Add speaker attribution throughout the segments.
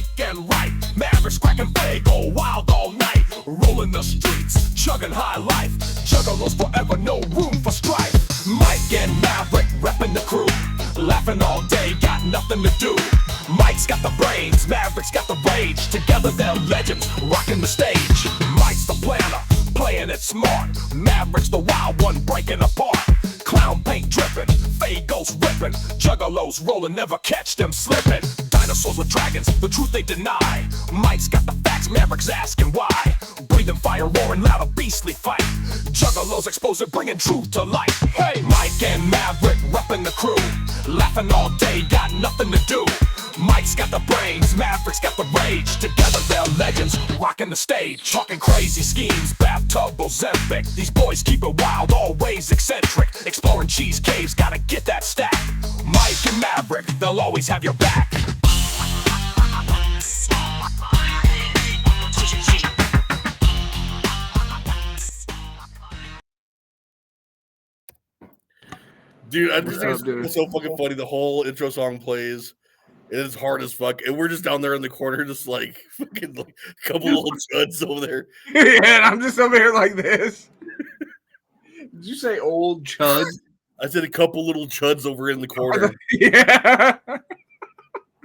Speaker 1: Mike and right, Mavericks cracking bagel, wild all night, rolling the streets, chugging high life, juggalos forever, no room for strife. Mike and Maverick repping the crew, laughing all day, got nothing to do. Mike's got the brains, Maverick's got the rage, together they're legends, rocking the stage. Mike's the planner, playing it smart, Maverick's the wild one breaking apart. Clown paint dripping, Fagos ripping, juggalos rolling, never catch them slipping. Dinosaurs with dragons, the truth they deny. Mike's got the facts, Maverick's asking why. Breathing fire, roaring loud, a beastly fight. Juggalos expose it, bringing truth to light. Hey, Mike and Maverick repping the crew, laughing all day, got nothing to do. Mike's got the brains, Maverick's got the rage, together they're legends, rocking the stage. Talking crazy schemes, bathtub Ozempic. These boys keep it wild, always eccentric. Exploring cheese caves, gotta get that stack. Mike and Maverick, they'll always have your back.
Speaker 2: Dude, I just think it's so fucking funny. The whole intro song plays. It is hard as fuck. And we're just down there in the corner, just like fucking like a couple little chuds over there.
Speaker 3: Yeah, and I'm just over here like this. Did you say old chuds?
Speaker 2: I said a couple little chuds over in the corner.
Speaker 3: Yeah.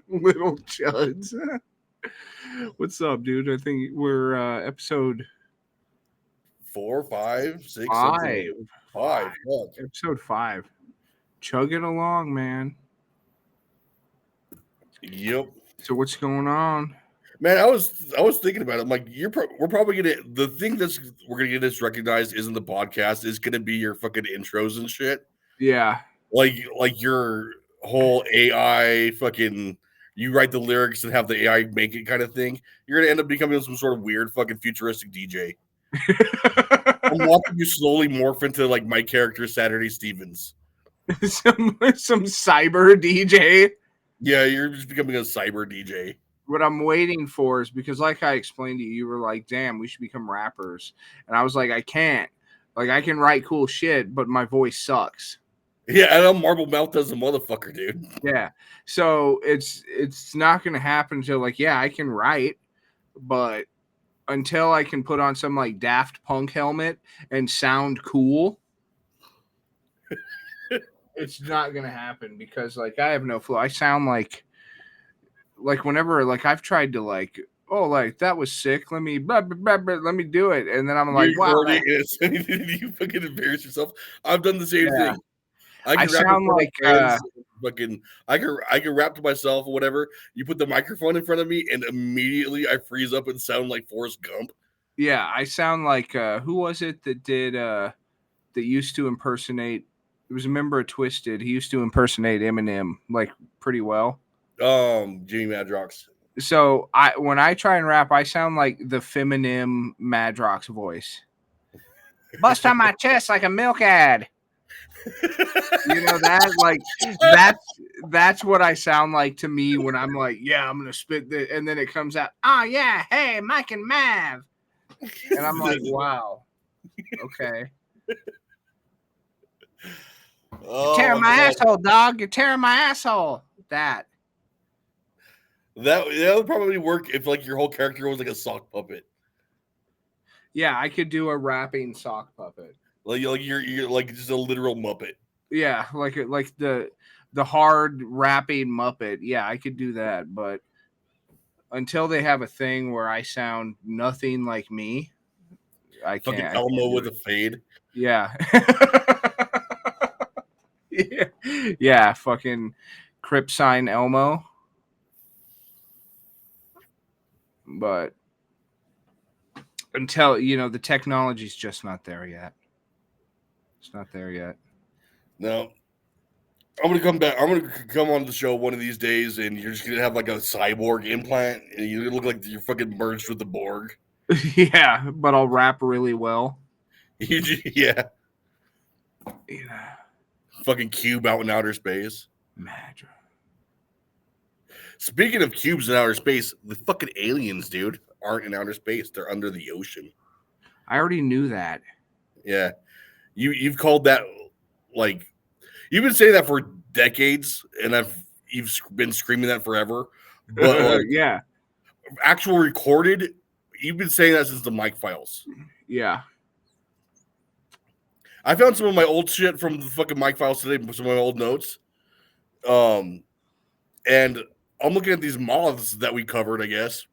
Speaker 3: Little chuds. What's up, dude? I think we're episode
Speaker 2: 4, 5, 6,
Speaker 3: 5.
Speaker 2: 5. Fuck.
Speaker 3: Episode 5. Chugging along, man.
Speaker 2: Yep.
Speaker 3: So what's going on?
Speaker 2: Man, I was thinking about it. I'm like, we're probably gonna, the thing we're gonna get this recognized isn't the podcast, is gonna be your fucking intros and shit.
Speaker 3: Yeah.
Speaker 2: Like your whole AI fucking, you write the lyrics and have the AI make it kind of thing. You're gonna end up becoming some sort of weird fucking futuristic DJ. I'm watching you slowly morph into like my character Saturday Stevens.
Speaker 3: some cyber DJ.
Speaker 2: Yeah, you're just becoming a cyber DJ.
Speaker 3: What I'm waiting for is, because like I explained to you, you were like, damn, we should become rappers. And I was like, I can't. Like, I can write cool shit, but my voice sucks.
Speaker 2: Yeah, I know Marble Mouth does a motherfucker, dude.
Speaker 3: Yeah. So it's not going to happen until, like, yeah, I can write, but until I can put on some, like, Daft Punk helmet and sound cool, it's not going to happen, because, like, I have no flow. I sound like whenever, like, I've tried to, like, oh, like, that was sick. Let me do it. And then I'm like, wow.
Speaker 2: You fucking embarrass yourself. I've done the same thing.
Speaker 3: I sound like
Speaker 2: fucking. I can rap to myself or whatever. You put the microphone in front of me, and immediately I freeze up and sound like Forrest Gump.
Speaker 3: Yeah, I sound like who was it that did that used to impersonate? It was a member of Twisted. He used to impersonate Eminem like pretty well.
Speaker 2: Jimmy Madrox.
Speaker 3: So when I try and rap, I sound like the feminine Madrox voice. Bust on my chest like a milk ad. You know that? Like that's what I sound like to me when I'm like, yeah, I'm gonna spit this, and then it comes out, oh yeah, hey, Mike and Mav. And I'm like, wow. Okay. You're tearing my asshole, dog. You're tearing my asshole. That
Speaker 2: would probably work if like your whole character was like a sock puppet.
Speaker 3: Yeah, I could do a rapping sock puppet.
Speaker 2: Like you're like just a literal Muppet.
Speaker 3: Yeah, like the hard rapping Muppet. Yeah, I could do that, but until they have a thing where I sound nothing like me, I can't.
Speaker 2: Fucking Elmo with a fade.
Speaker 3: Yeah. Yeah, fucking Crip sign Elmo. But until, the technology's just not there yet. It's not there yet.
Speaker 2: No. I'm gonna come back. I'm gonna come on the show one of these days, and you're just gonna have like a cyborg implant, and you look like you're fucking merged with the Borg.
Speaker 3: Yeah, but I'll rap really well.
Speaker 2: Yeah. Fucking cube out in outer space.
Speaker 3: Magic.
Speaker 2: Speaking of cubes in outer space, the fucking aliens, dude, aren't in outer space. They're under the ocean.
Speaker 3: I already knew that.
Speaker 2: Yeah. You've called that, like, you've been saying that for decades, and you've been screaming that forever. But
Speaker 3: yeah.
Speaker 2: actual recorded. You've been saying that since the mic files.
Speaker 3: Yeah.
Speaker 2: I found some of my old shit from the fucking mic files today, some of my old notes. And I'm looking at these moths that we covered, I guess.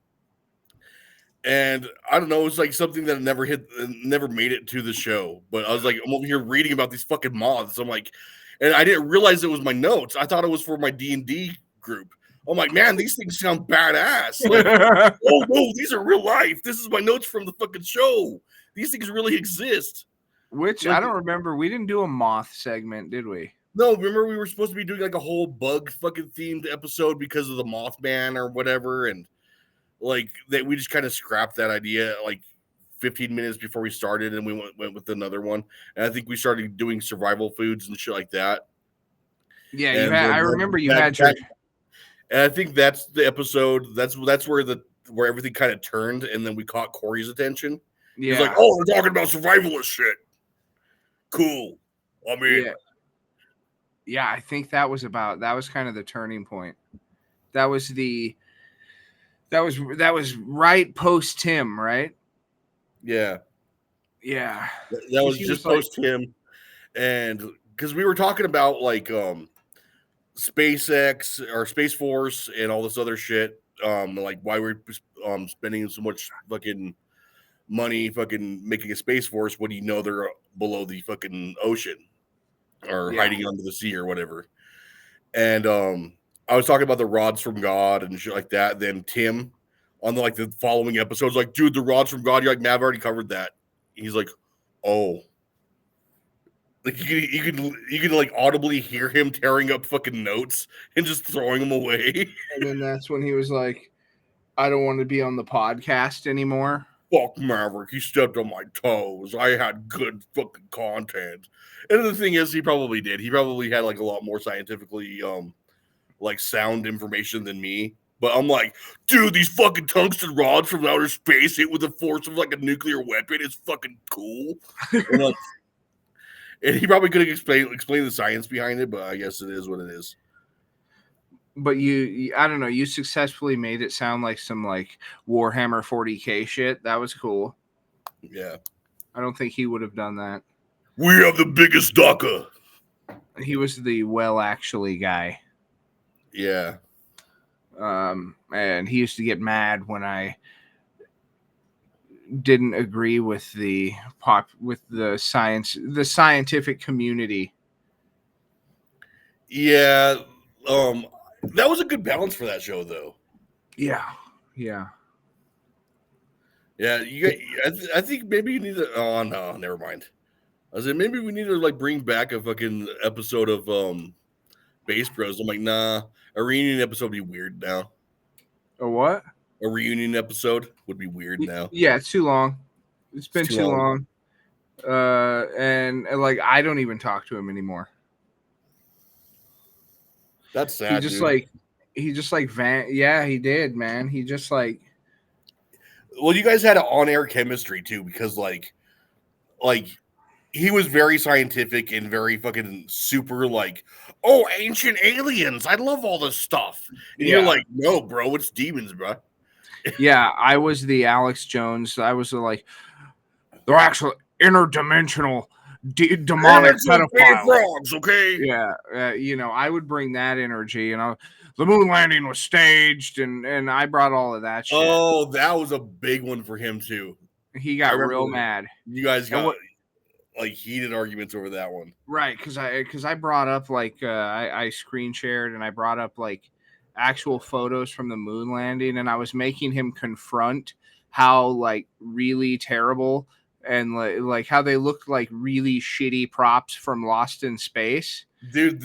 Speaker 2: And I don't know, it was like something that never made it to the show. But I was like, I'm over here reading about these fucking moths. I'm like, and I didn't realize it was my notes. I thought it was for my D&D group. I'm like, man, these things sound badass. Like, oh no, these are real life. This is my notes from the fucking show. These things really exist.
Speaker 3: Which I don't remember. We didn't do a moth segment, did we?
Speaker 2: No, remember we were supposed to be doing like a whole bug fucking themed episode because of the Mothman or whatever, and like that we just kind of scrapped that idea like 15 minutes before we started, and we went with another one. And I think we started doing survival foods and shit like that.
Speaker 3: Yeah,
Speaker 2: and
Speaker 3: I remember you had your.
Speaker 2: And I think that's the episode. That's where everything kind of turned, and then we caught Corey's attention.
Speaker 3: Yeah.
Speaker 2: He's like, "Oh, we're talking about survivalist shit. Cool. I mean."
Speaker 3: Yeah, I think that was kind of the turning point. That was right post Tim, right?
Speaker 2: Yeah.
Speaker 3: Yeah.
Speaker 2: That was just post him. And because we were talking about like SpaceX or Space Force and all this other shit, like why we're spending so much fucking money fucking making a Space Force when you know they're below the fucking ocean or hiding under the sea or whatever. And I was talking about the rods from God and shit like that. Then Tim on the following episodes, like, dude, the rods from God. You're like, man, I've already covered that. He's like, oh, like you could like audibly hear him tearing up fucking notes and just throwing them away.
Speaker 3: And then that's when he was like, I don't want to be on the podcast anymore.
Speaker 2: Fuck Maverick, he stepped on my toes. I had good fucking content. And the thing is, he probably did. He probably had like a lot more scientifically like sound information than me. But I'm like, dude, these fucking tungsten rods from outer space hit with the force of like a nuclear weapon is fucking cool. And he probably could have explained the science behind it, but I guess it is what it is.
Speaker 3: But you I don't know, you successfully made it sound like some like Warhammer 40K shit. That was cool.
Speaker 2: Yeah.
Speaker 3: I don't think he would have done that.
Speaker 2: We have the biggest DACA.
Speaker 3: He was the well actually guy.
Speaker 2: Yeah.
Speaker 3: And he used to get mad when I didn't agree with the scientific community.
Speaker 2: Yeah. That was a good balance for that show, though.
Speaker 3: Yeah.
Speaker 2: Yeah. I think maybe you need to. Oh no, never mind. I said maybe we need to like bring back a fucking episode of Bass Bros. I'm like, nah, a reunion episode would be weird now.
Speaker 3: A what?
Speaker 2: A reunion episode would be weird now.
Speaker 3: Yeah, it's too long. It's been too long. And like I don't even talk to him anymore.
Speaker 2: That's sad.
Speaker 3: He just like yeah, he did, man. He just like.
Speaker 2: Well, you guys had an on-air chemistry too, because like he was very scientific and very fucking super like, oh, ancient aliens. I love all this stuff. And you're like, no, bro, it's demons, bro.
Speaker 3: Yeah, I was the Alex Jones. I was like, they're actually interdimensional demonic pedophiles.
Speaker 2: Frogs, okay?
Speaker 3: Yeah, I would bring that energy, and the moon landing was staged, and I brought all of that shit.
Speaker 2: Oh, that was a big one for him too.
Speaker 3: He got real mad.
Speaker 2: You guys got like heated arguments over that one,
Speaker 3: right? Because I brought up like I screen shared, and I brought up like actual photos from the moon landing, and I was making him confront how like really terrible and like how they looked like really shitty props from Lost in Space.
Speaker 2: Dude,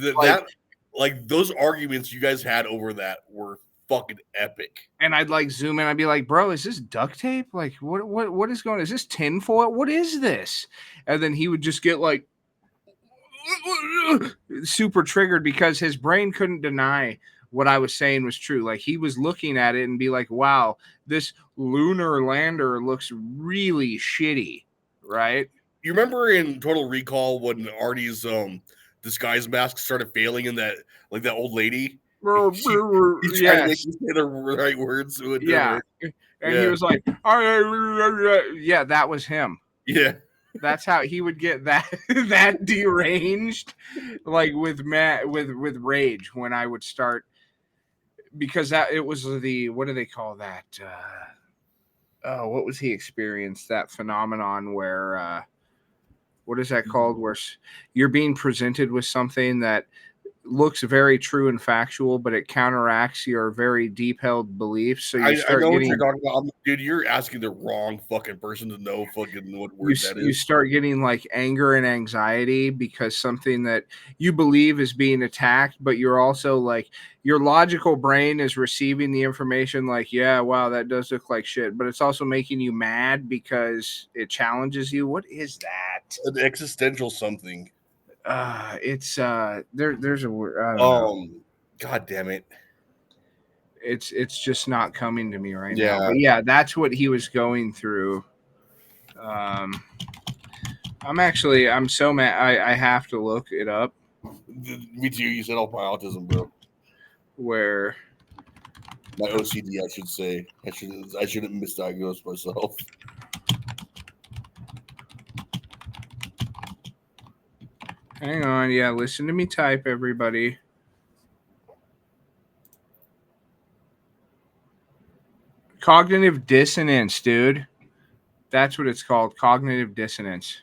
Speaker 2: those arguments you guys had over that were fucking epic.
Speaker 3: And I'd like zoom in, I'd be like, bro, is this duct tape? Like what is going on? Is this tinfoil? What is this? And then he would just get like super triggered because his brain couldn't deny what I was saying was true. Like he was looking at it and be like, wow, this lunar lander looks really shitty, right?
Speaker 2: You remember in Total Recall when Artie's disguise mask started failing in that old lady, He's trying to
Speaker 3: Yes.
Speaker 2: make you say the right words so it
Speaker 3: Yeah.
Speaker 2: work.
Speaker 3: And he
Speaker 2: Yeah.
Speaker 3: was like, yeah, that was him.
Speaker 2: Yeah.
Speaker 3: That's how he would get that deranged, like with rage when I would start, because it was the, what do they call that? What was he experienced? That phenomenon where what is that called? Where you're being presented with something that looks very true and factual, but it counteracts your very deep held beliefs. So you
Speaker 2: I
Speaker 3: start
Speaker 2: know what
Speaker 3: getting,
Speaker 2: you're talking about. Dude, you're asking the wrong fucking person to know fucking what word that
Speaker 3: you
Speaker 2: is.
Speaker 3: start getting like anger and anxiety because something that you believe is being attacked, but you're also like, your logical brain is receiving the information like, yeah, wow, that does look like shit, but it's also making you mad because it challenges you. What is that?
Speaker 2: An existential something.
Speaker 3: It's there's a word, I don't know.
Speaker 2: God damn it.
Speaker 3: It's just not coming to me right now.
Speaker 2: Yeah.
Speaker 3: But yeah, that's what he was going through. I'm so mad. I have to look it up.
Speaker 2: Me too. You said all my autism, bro.
Speaker 3: Where
Speaker 2: My OCD, I should say. I shouldn't misdiagnose myself.
Speaker 3: hang on, yeah, listen to me type, everybody. Cognitive dissonance, dude. That's what it's called. Cognitive dissonance.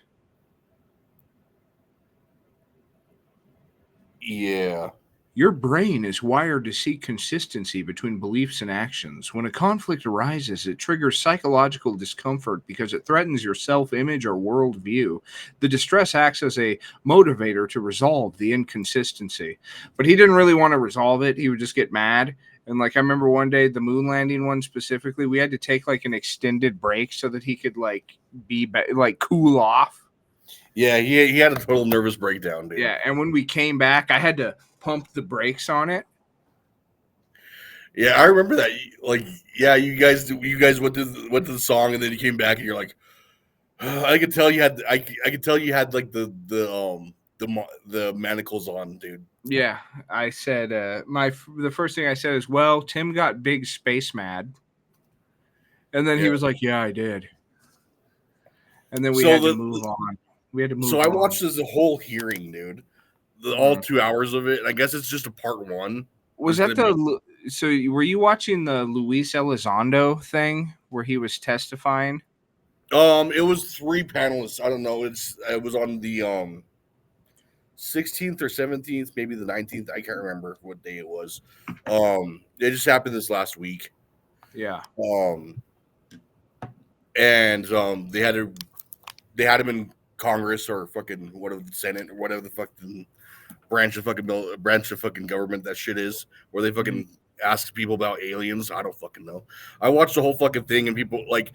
Speaker 2: Yeah.
Speaker 3: Your brain is wired to seek consistency between beliefs and actions. When a conflict arises, it triggers psychological discomfort because it threatens your self-image or worldview. The distress acts as a motivator to resolve the inconsistency. But he didn't really want to resolve it. He would just get mad. And like I remember one day, the moon landing one specifically, we had to take like an extended break so that he could like like cool off.
Speaker 2: Yeah, he had a total nervous breakdown, dude.
Speaker 3: Yeah, and when we came back, I had to pump the brakes on it.
Speaker 2: Yeah, I remember that. Like, yeah, you guys went to the song, and then you came back, and you're like, I could tell you had I could tell you had like the manacles on, dude.
Speaker 3: Yeah, I said the first thing I said is, well, Tim got big space mad, and then he
Speaker 2: Yeah.
Speaker 3: was like, yeah, I did, and then we
Speaker 2: So
Speaker 3: had to move on. We had to move.
Speaker 2: So I
Speaker 3: on.
Speaker 2: watched this whole hearing, dude. All 2 hours of it. And I guess it's just a part one.
Speaker 3: Was that so? Were you watching the Luis Elizondo thing where he was testifying?
Speaker 2: It was 3 panelists. I don't know. It was on the 16th or 17th, maybe the 19th. I can't remember what day it was. It just happened this last week.
Speaker 3: Yeah.
Speaker 2: And they had him in Congress or fucking whatever, the Senate or whatever the fucking branch of fucking government that shit is, where they fucking ask people about aliens. I don't fucking know. I watched the whole fucking thing, and people like,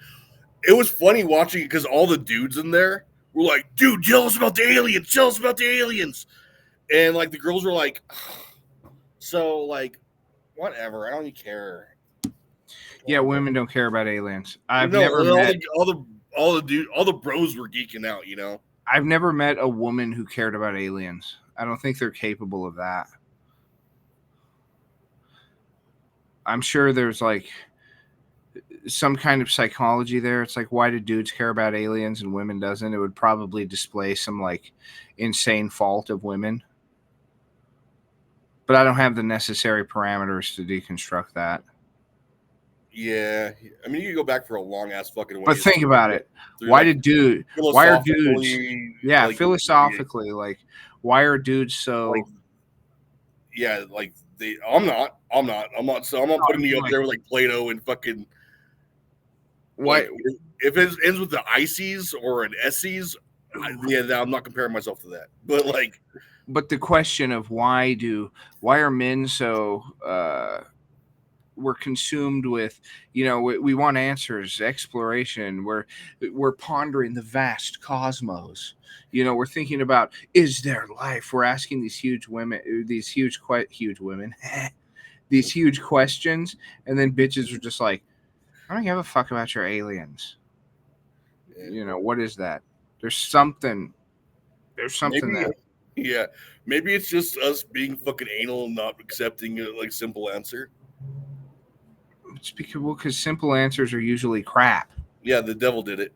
Speaker 2: it was funny watching it because all the dudes in there were like, dude, tell us about the aliens. Tell us about the aliens. And like the girls were like, so like, whatever. I don't even care.
Speaker 3: Yeah, women don't care about aliens. I've
Speaker 2: No,
Speaker 3: never met
Speaker 2: all the bros were geeking out, you know.
Speaker 3: I've never met a woman who cared about aliens. I don't think they're capable of that. I'm sure there's like some kind of psychology there. It's like, why do dudes care about aliens and women doesn't? It would probably display some like insane fault of women. But I don't have the necessary parameters to deconstruct that.
Speaker 2: Yeah, I mean, you can go back for a long ass fucking way.
Speaker 3: But think about it. Why are dudes? Yeah, like, philosophically, like, why are dudes so?
Speaker 2: Like, yeah, like I'm not putting me up there with like Plato and fucking.
Speaker 3: Why?
Speaker 2: Like, if it ends with the Ices or an S's, I'm not comparing myself to that. But like,
Speaker 3: but the question of why are men so? We're consumed with, we want answers, exploration. We're pondering the vast cosmos. We're thinking about, is there life? We're asking these huge questions, and then bitches are just like, I don't give a fuck about your aliens. What is that? There's something
Speaker 2: maybe,
Speaker 3: there.
Speaker 2: Yeah, maybe it's just us being fucking anal and not accepting a like simple answer.
Speaker 3: It's because simple answers are usually crap.
Speaker 2: Yeah, the devil did it.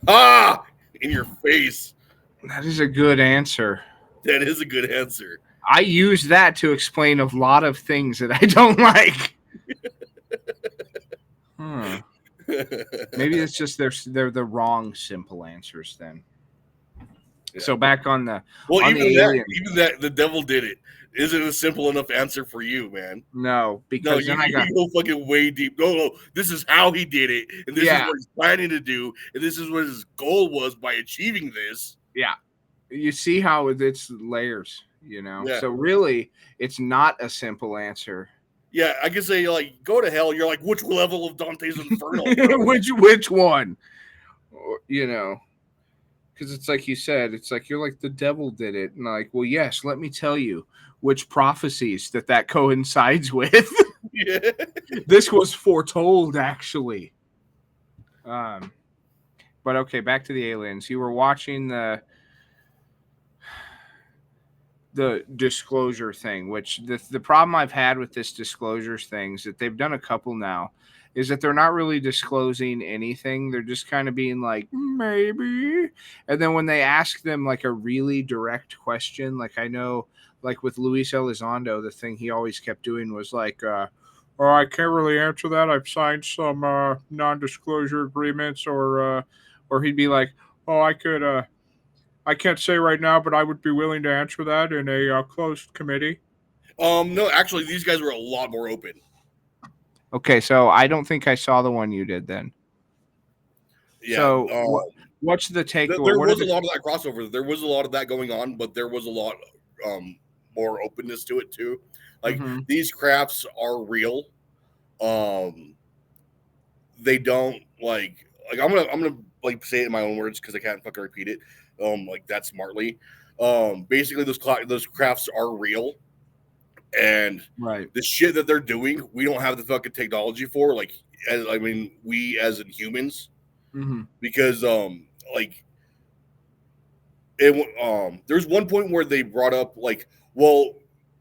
Speaker 2: Ah, in your face.
Speaker 3: That is a good answer.
Speaker 2: That is a good answer.
Speaker 3: I use that to explain a lot of things that I don't like. Maybe it's just they're the wrong simple answers then. Yeah. So back on the
Speaker 2: even that the devil did it. Is it a simple enough answer for you, man?
Speaker 3: No, because
Speaker 2: you go fucking way deep. No, this is how he did it, and this is what he's planning to do, and this is what his goal was by achieving this.
Speaker 3: Yeah, you see how it's layers, you know.
Speaker 2: Yeah.
Speaker 3: So really, it's not a simple answer.
Speaker 2: Yeah, I can say like go to hell. You're like, which level of Dante's Inferno?
Speaker 3: which one? You know. Because it's like you said, it's like you're like the devil did it, and like, well, yes, let me tell you which prophecies that coincides with.
Speaker 2: Yeah.
Speaker 3: This was foretold, actually. But okay, back to the aliens. You were watching the disclosure thing, which the problem I've had with this disclosures thing is that they've done a couple now. Is that they're not really disclosing anything. They're just kind of being like, maybe. And then when they ask them like a really direct question, like I know, like with Luis Elizondo, the thing he always kept doing was like, oh, I can't really answer that. I've signed some non-disclosure agreements, or he'd be like, oh, I can't say right now, but I would be willing to answer that in a closed committee.
Speaker 2: No, actually, these guys were a lot more open.
Speaker 3: Okay, so I don't think I saw the one you did then.
Speaker 2: Yeah.
Speaker 3: So what's the take?
Speaker 2: There was a lot of that crossover. There was a lot of that going on, but there was a lot more openness to it too. Like these crafts are real. They don't like I'm gonna like say it in my own words because I can't fucking repeat it. Like that smartly. Basically, those crafts are real. And the shit that they're doing, we don't have the fucking technology for. Like, we as in humans, because there's one point where they brought up like, well,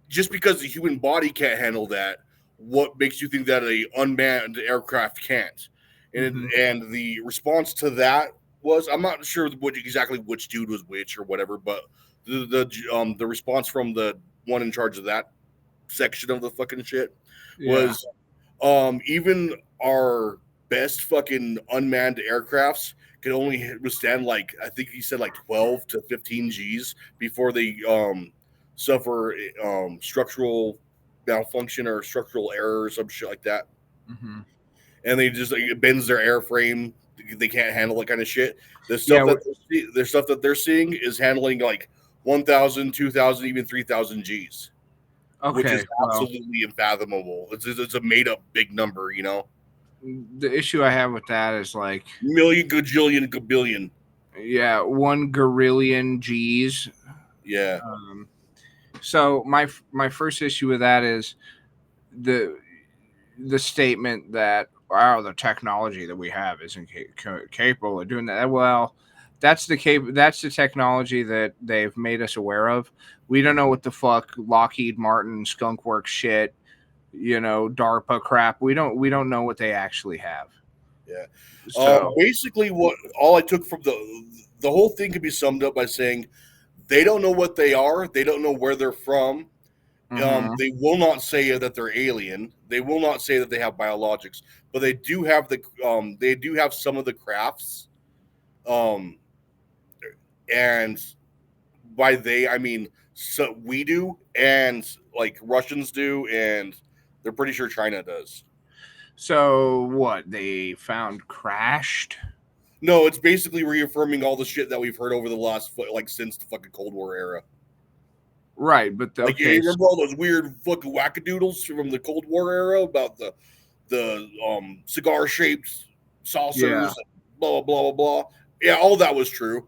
Speaker 2: just because the human body can't handle that, what makes you think that a unmanned aircraft can't? And the response to that was, I'm not sure exactly which dude was which or whatever, but the response from the one in charge of that section of the fucking shit was even our best fucking unmanned aircrafts can only withstand like I think he said like 12 to 15 G's before they suffer structural malfunction or structural error or some shit like that. And they just it bends their airframe. They can't handle that kind of shit. The stuff that they're seeing is handling like 1,000, 2,000, even 3,000 G's. Okay, which is absolutely unfathomable. It's a made up big number, you know.
Speaker 3: The issue I have with that is like
Speaker 2: million, gajillion, gabillion.
Speaker 3: Yeah, 1 gorillion G's.
Speaker 2: Yeah.
Speaker 3: So my first issue with that is the statement that the technology that we have isn't capable of doing that. Well, that's the technology that they've made us aware of. We don't know what the fuck Lockheed Martin skunkworks shit, you know, DARPA crap. We don't know what they actually have.
Speaker 2: Yeah. So basically, all I took from the whole thing could be summed up by saying they don't know what they are. They don't know where they're from. They will not say that they're alien. They will not say that they have biologics, but they do have some of the crafts. And by they, I mean so we do, and like Russians do, and they're pretty sure China does.
Speaker 3: So what they found crashed?
Speaker 2: No, it's basically reaffirming all the shit that we've heard over the last since the fucking Cold War era.
Speaker 3: Right, but
Speaker 2: you remember all those weird fucking wackadoodles from the Cold War era about the cigar shaped saucers, and blah blah blah blah. Yeah, all that was true,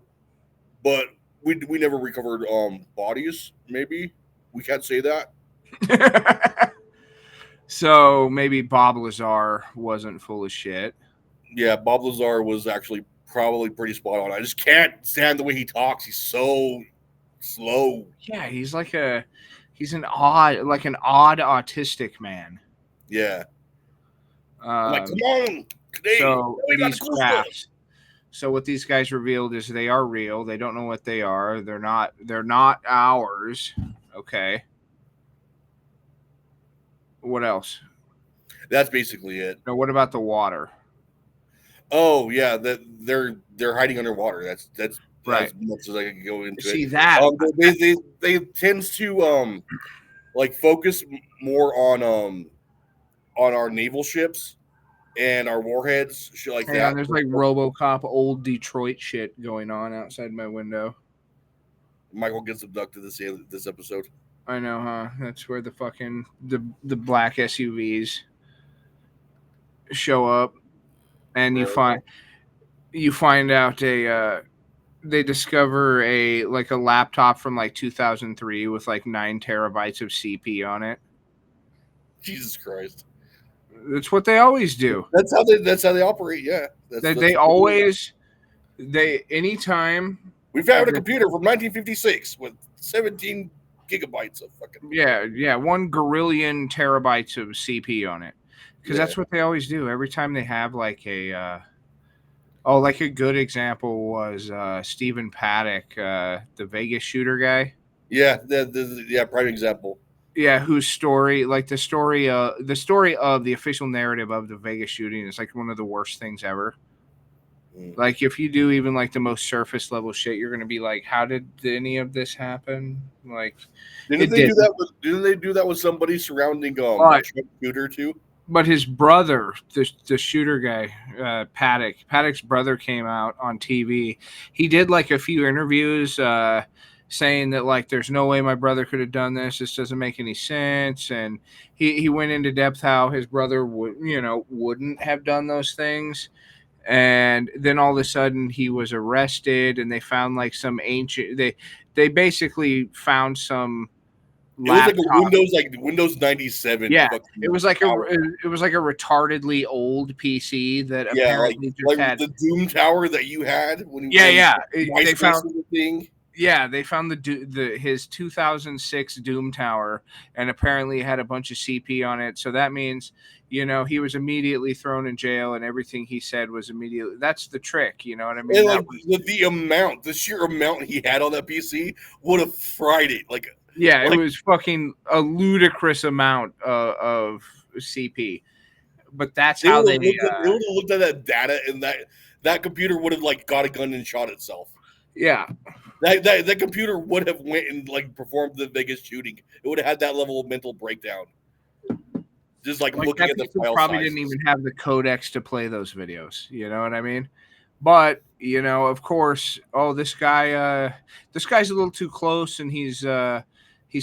Speaker 2: but we never recovered bodies. Maybe we can't say that.
Speaker 3: So maybe Bob Lazar wasn't full of shit.
Speaker 2: Yeah, Bob Lazar was actually probably pretty spot on. I just can't stand the way he talks. He's so slow.
Speaker 3: Yeah, he's an odd autistic man.
Speaker 2: Yeah. I'm like, come on, today.
Speaker 3: So
Speaker 2: We got
Speaker 3: these
Speaker 2: the cool stuff.
Speaker 3: crafts. So what these guys revealed is they are real. They don't know what they are. They're not ours. Okay. What else?
Speaker 2: That's basically it.
Speaker 3: Now, what about the water?
Speaker 2: Oh yeah, that they're hiding underwater. That's
Speaker 3: Right.
Speaker 2: as much as I can go into
Speaker 3: See
Speaker 2: it.
Speaker 3: that?
Speaker 2: They tends to like focus more on our naval ships and our warheads, shit like
Speaker 3: Hang
Speaker 2: that.
Speaker 3: on, there's like RoboCop old Detroit shit going on outside my window.
Speaker 2: Michael gets abducted this episode.
Speaker 3: I know, huh? That's where the fucking the black SUVs show up, and you find out they discover a laptop from like 2003 with like 9 terabytes of CP on it.
Speaker 2: Jesus Christ.
Speaker 3: That's what they always do.
Speaker 2: That's how they operate. Yeah,
Speaker 3: anytime
Speaker 2: we found a computer from 1956 with 17 gigabytes of fucking
Speaker 3: 1 gorillion terabytes of CP on it, because that's what they always do every time they have like a like a good example was Stephen Paddock, the Vegas shooter guy.
Speaker 2: Yeah, prime example.
Speaker 3: Yeah, whose story, like the story of the official narrative of the Vegas shooting is like one of the worst things ever. Like if you do even like the most surface level shit, you're gonna be like, how did any of this happen? Like,
Speaker 2: didn't they do that with somebody surrounding shooter too?
Speaker 3: But his brother, the shooter guy, Paddock's brother came out on TV. He did like a few interviews saying that like there's no way my brother could have done this. This doesn't make any sense. And he went into depth how his brother wouldn't have done those things. And then all of a sudden he was arrested, and they found like some ancient. They basically found some.
Speaker 2: It was like a Windows 97.
Speaker 3: Yeah, it was like a retardedly old PC that apparently just had
Speaker 2: the Doom Tower that you had when
Speaker 3: they found his 2006 Doom Tower, and apparently had a bunch of CP on it. So that means he was immediately thrown in jail, and everything he said was immediately. That's the trick, you know what I mean?
Speaker 2: And the sheer amount he had on that PC would have fried it.
Speaker 3: It was fucking a ludicrous amount of CP, but that's how they would have
Speaker 2: looked at that data, and that computer would have got a gun and shot itself.
Speaker 3: Yeah,
Speaker 2: that computer would have went and performed the Vegas shooting. It would have had that level of mental breakdown. Just looking at the file
Speaker 3: probably
Speaker 2: sizes.
Speaker 3: Didn't even have the codecs to play those videos. You know what I mean? But of course, this guy's a little too close, and he's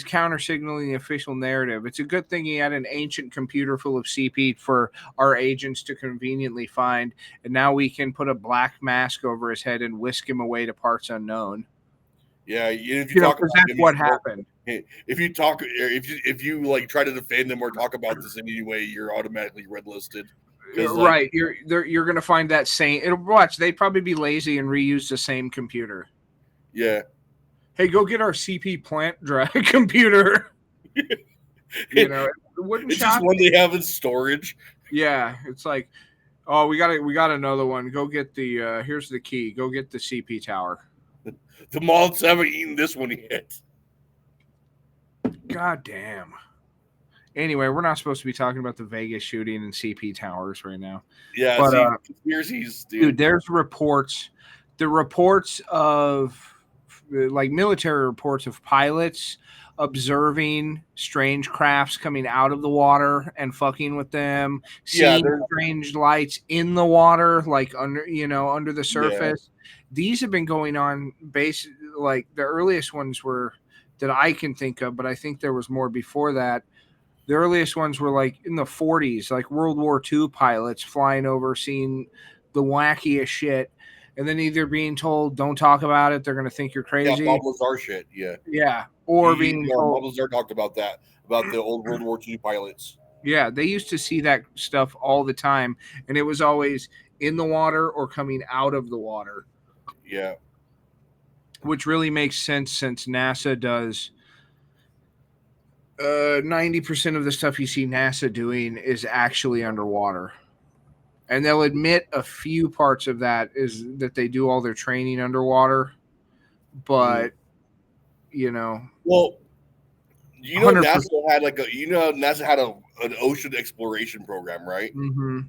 Speaker 3: counter signaling the official narrative. It's a good thing he had an ancient computer full of CP for our agents to conveniently find, and now we can put a black mask over his head and whisk him away to parts unknown.
Speaker 2: Yeah, if you talk about
Speaker 3: that's what happened.
Speaker 2: If you try to defend them or talk about this in any way, you're automatically red listed.
Speaker 3: Right, you're gonna find that same. They'd probably be lazy and reuse the same computer.
Speaker 2: Yeah.
Speaker 3: Hey, go get our CP plant drive computer. It wouldn't
Speaker 2: it's just one they have in storage.
Speaker 3: Yeah, it's like, oh, we got another one. Go get the here's the key. Go get the CP tower.
Speaker 2: The moths haven't eaten this one yet.
Speaker 3: God damn. Anyway, we're not supposed to be talking about the Vegas shooting and CP towers right now.
Speaker 2: Yeah,
Speaker 3: but
Speaker 2: conspiracies,
Speaker 3: dude. There's reports. The reports of military reports of pilots observing strange crafts coming out of the water and fucking with them, seeing strange lights in the water, under the surface. Yeah. These have been going on the earliest ones were that I can think of, but I think there was more before that. The earliest ones were in the 40s, World War II pilots flying over, seeing the wackiest shit. And then either being told, don't talk about it, they're going to think you're crazy.
Speaker 2: Yeah, Bob Lazar shit, yeah.
Speaker 3: Yeah, or being told.
Speaker 2: Bob Lazar talked about that, about the old World War II pilots.
Speaker 3: Yeah, they used to see that stuff all the time, and it was always in the water or coming out of the water.
Speaker 2: Yeah.
Speaker 3: Which really makes sense since NASA does 90% of the stuff you see NASA doing is actually underwater. And they'll admit a few parts of that is that they do all their training underwater. But,
Speaker 2: Well,
Speaker 3: 100%.
Speaker 2: NASA had an ocean exploration program, right?
Speaker 3: Mm-hmm.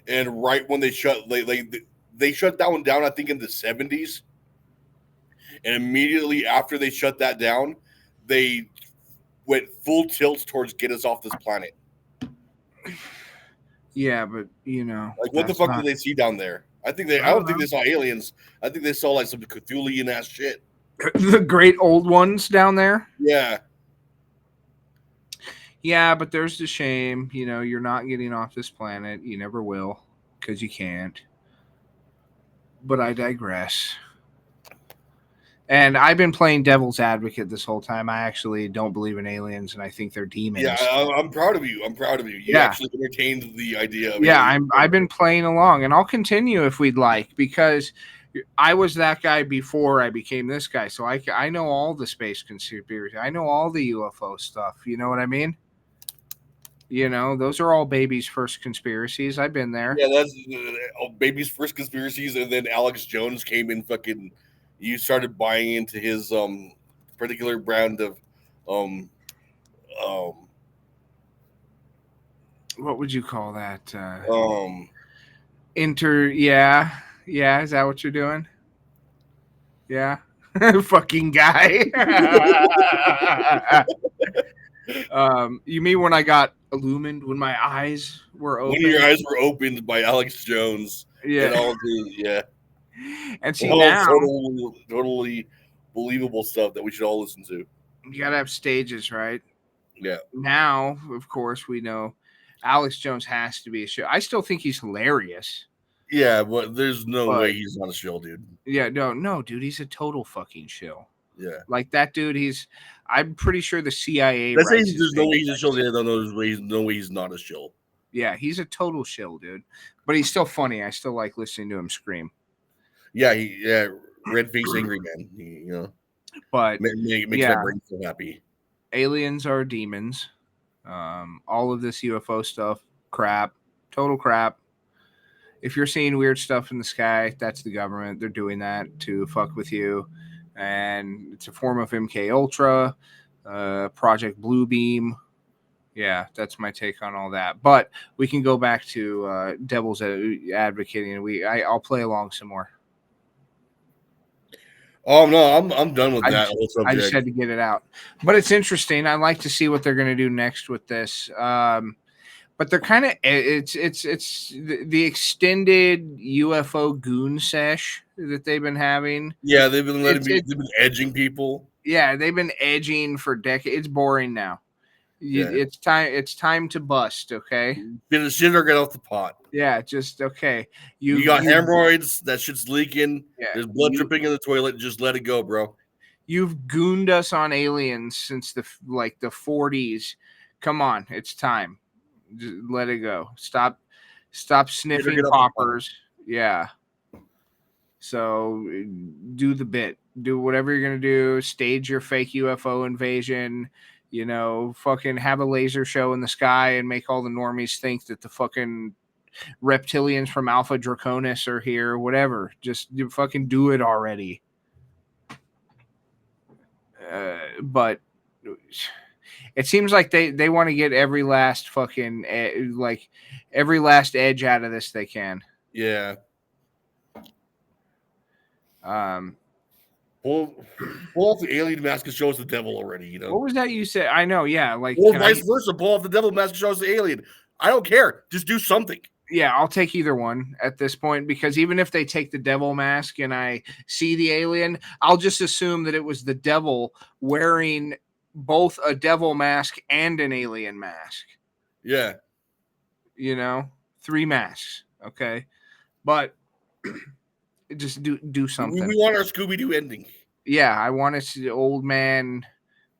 Speaker 2: And right when they they shut that one down, I think in the 70s. And immediately after they shut that down, they went full tilt towards get us off this planet.
Speaker 3: Yeah, but
Speaker 2: like what the fuck did they see down there? I don't think they saw aliens. I think they saw like some Cthulhian ass shit.
Speaker 3: The great old ones down there.
Speaker 2: Yeah.
Speaker 3: Yeah, but there's the shame. You're not getting off this planet. You never will, because you can't. But I digress. And I've been playing devil's advocate this whole time. I actually don't believe in aliens, and I think they're demons.
Speaker 2: Yeah, I'm proud of you. You actually entertained the idea of
Speaker 3: I've been playing along, and I'll continue if we'd like, because I was that guy before I became this guy. So I know all the space conspiracy. I know all the UFO stuff. You know what I mean? Those are all baby's first conspiracies. I've been there.
Speaker 2: Yeah, that's baby's first conspiracies, and then Alex Jones came in fucking... You started buying into his particular brand of
Speaker 3: what would you call that? Yeah, is that what you're doing? Yeah. Fucking guy. You mean when I got illumined, when my eyes were open?
Speaker 2: When your eyes were opened by Alex Jones.
Speaker 3: Yeah.
Speaker 2: And all the
Speaker 3: And see, now
Speaker 2: totally believable stuff that we should all listen to.
Speaker 3: You gotta have stages, right?
Speaker 2: Yeah.
Speaker 3: Now, of course, we know Alex Jones has to be a show. I still think he's hilarious.
Speaker 2: Yeah, but there's no way he's not a shill, dude.
Speaker 3: Yeah, no, dude, he's a total fucking shill.
Speaker 2: Yeah.
Speaker 3: Like that dude, I'm pretty sure the CIA.
Speaker 2: There's no way he's a shill. There's no way he's not a shill.
Speaker 3: Yeah, he's a total shill, dude. But he's still funny. I still like listening to him scream.
Speaker 2: Yeah, red face angry man.
Speaker 3: But
Speaker 2: makes my brain so happy.
Speaker 3: Aliens are demons. All of this UFO stuff, crap, total crap. If you're seeing weird stuff in the sky, that's the government. They're doing that to fuck with you, and it's a form of MK Ultra, Project Bluebeam. Yeah, that's my take on all that. But we can go back to Devil's Advocating, and I'll play along some more.
Speaker 2: Oh no, I'm done with that whole subject.
Speaker 3: I just had to get it out. But it's interesting. I'd like to see what they're going to do next with this. But they're kind of it's the extended UFO goon sesh that they've been having.
Speaker 2: Yeah, they've been they've been edging people.
Speaker 3: Yeah, they've been edging for decades. It's boring now. It's time to bust. Okay,
Speaker 2: get the shit or get off the pot.
Speaker 3: Yeah, just okay.
Speaker 2: You got hemorrhoids. That shit's leaking. Yeah, there's blood dripping in the toilet. Just let it go, bro.
Speaker 3: You've gooned us on aliens since the 40s. Come on, it's time. Just let it go. Stop sniffing poppers. Yeah. So do the bit. Do whatever you're gonna do. Stage your fake UFO invasion. Fucking have a laser show in the sky and make all the normies think that the fucking reptilians from Alpha Draconis are here. Whatever. Just fucking do it already. But it seems like they want to get every last fucking every last edge out of this they can.
Speaker 2: Yeah. Pull off the alien mask and show us the devil already.
Speaker 3: What was that you said? I know. Yeah.
Speaker 2: Vice versa. Pull off the devil mask and show us the alien. I don't care. Just do something.
Speaker 3: Yeah, I'll take either one at this point, because even if they take the devil mask and I see the alien, I'll just assume that it was the devil wearing both a devil mask and an alien mask.
Speaker 2: Yeah.
Speaker 3: 3 masks. Okay. But just do something.
Speaker 2: We want our Scooby-Doo ending.
Speaker 3: Yeah, I want to see old man.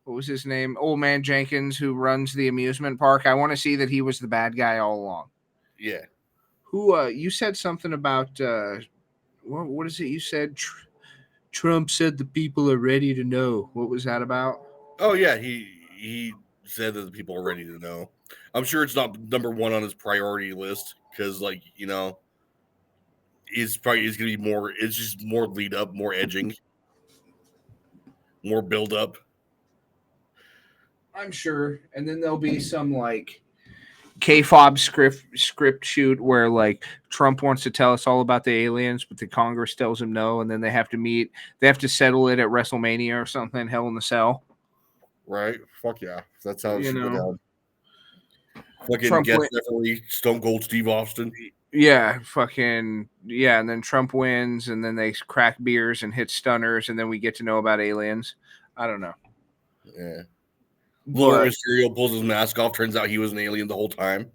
Speaker 3: What was his name? Old man Jenkins, who runs the amusement park. I want to see that he was the bad guy all along.
Speaker 2: Yeah.
Speaker 3: Who you said something about what is it you said? Trump said the people are ready to know. What was that about?
Speaker 2: Oh yeah, he said that the people are ready to know. I'm sure it's not number one on his priority list because, like, you know, it's probably is going to be more. It's just more lead up, more edging, more build up.
Speaker 3: I'm sure. And then there'll be some like K-fob script shoot where like Trump wants to tell us all about the aliens, but the Congress tells him no, and then they have to meet. They have to settle it at WrestleMania or something. Hell in the Cell.
Speaker 2: Right? Fuck yeah, that's how it
Speaker 3: You
Speaker 2: should go
Speaker 3: know,
Speaker 2: down. Fucking
Speaker 3: Trump
Speaker 2: guess
Speaker 3: win-
Speaker 2: definitely Stone Cold Steve Austin.
Speaker 3: Yeah, fucking yeah, and then Trump wins, and then they crack beers and hit stunners, and then we get to know about aliens. I don't know.
Speaker 2: Yeah. Laura
Speaker 3: But
Speaker 2: Mysterio pulls his mask off. Turns out he was an alien the whole time.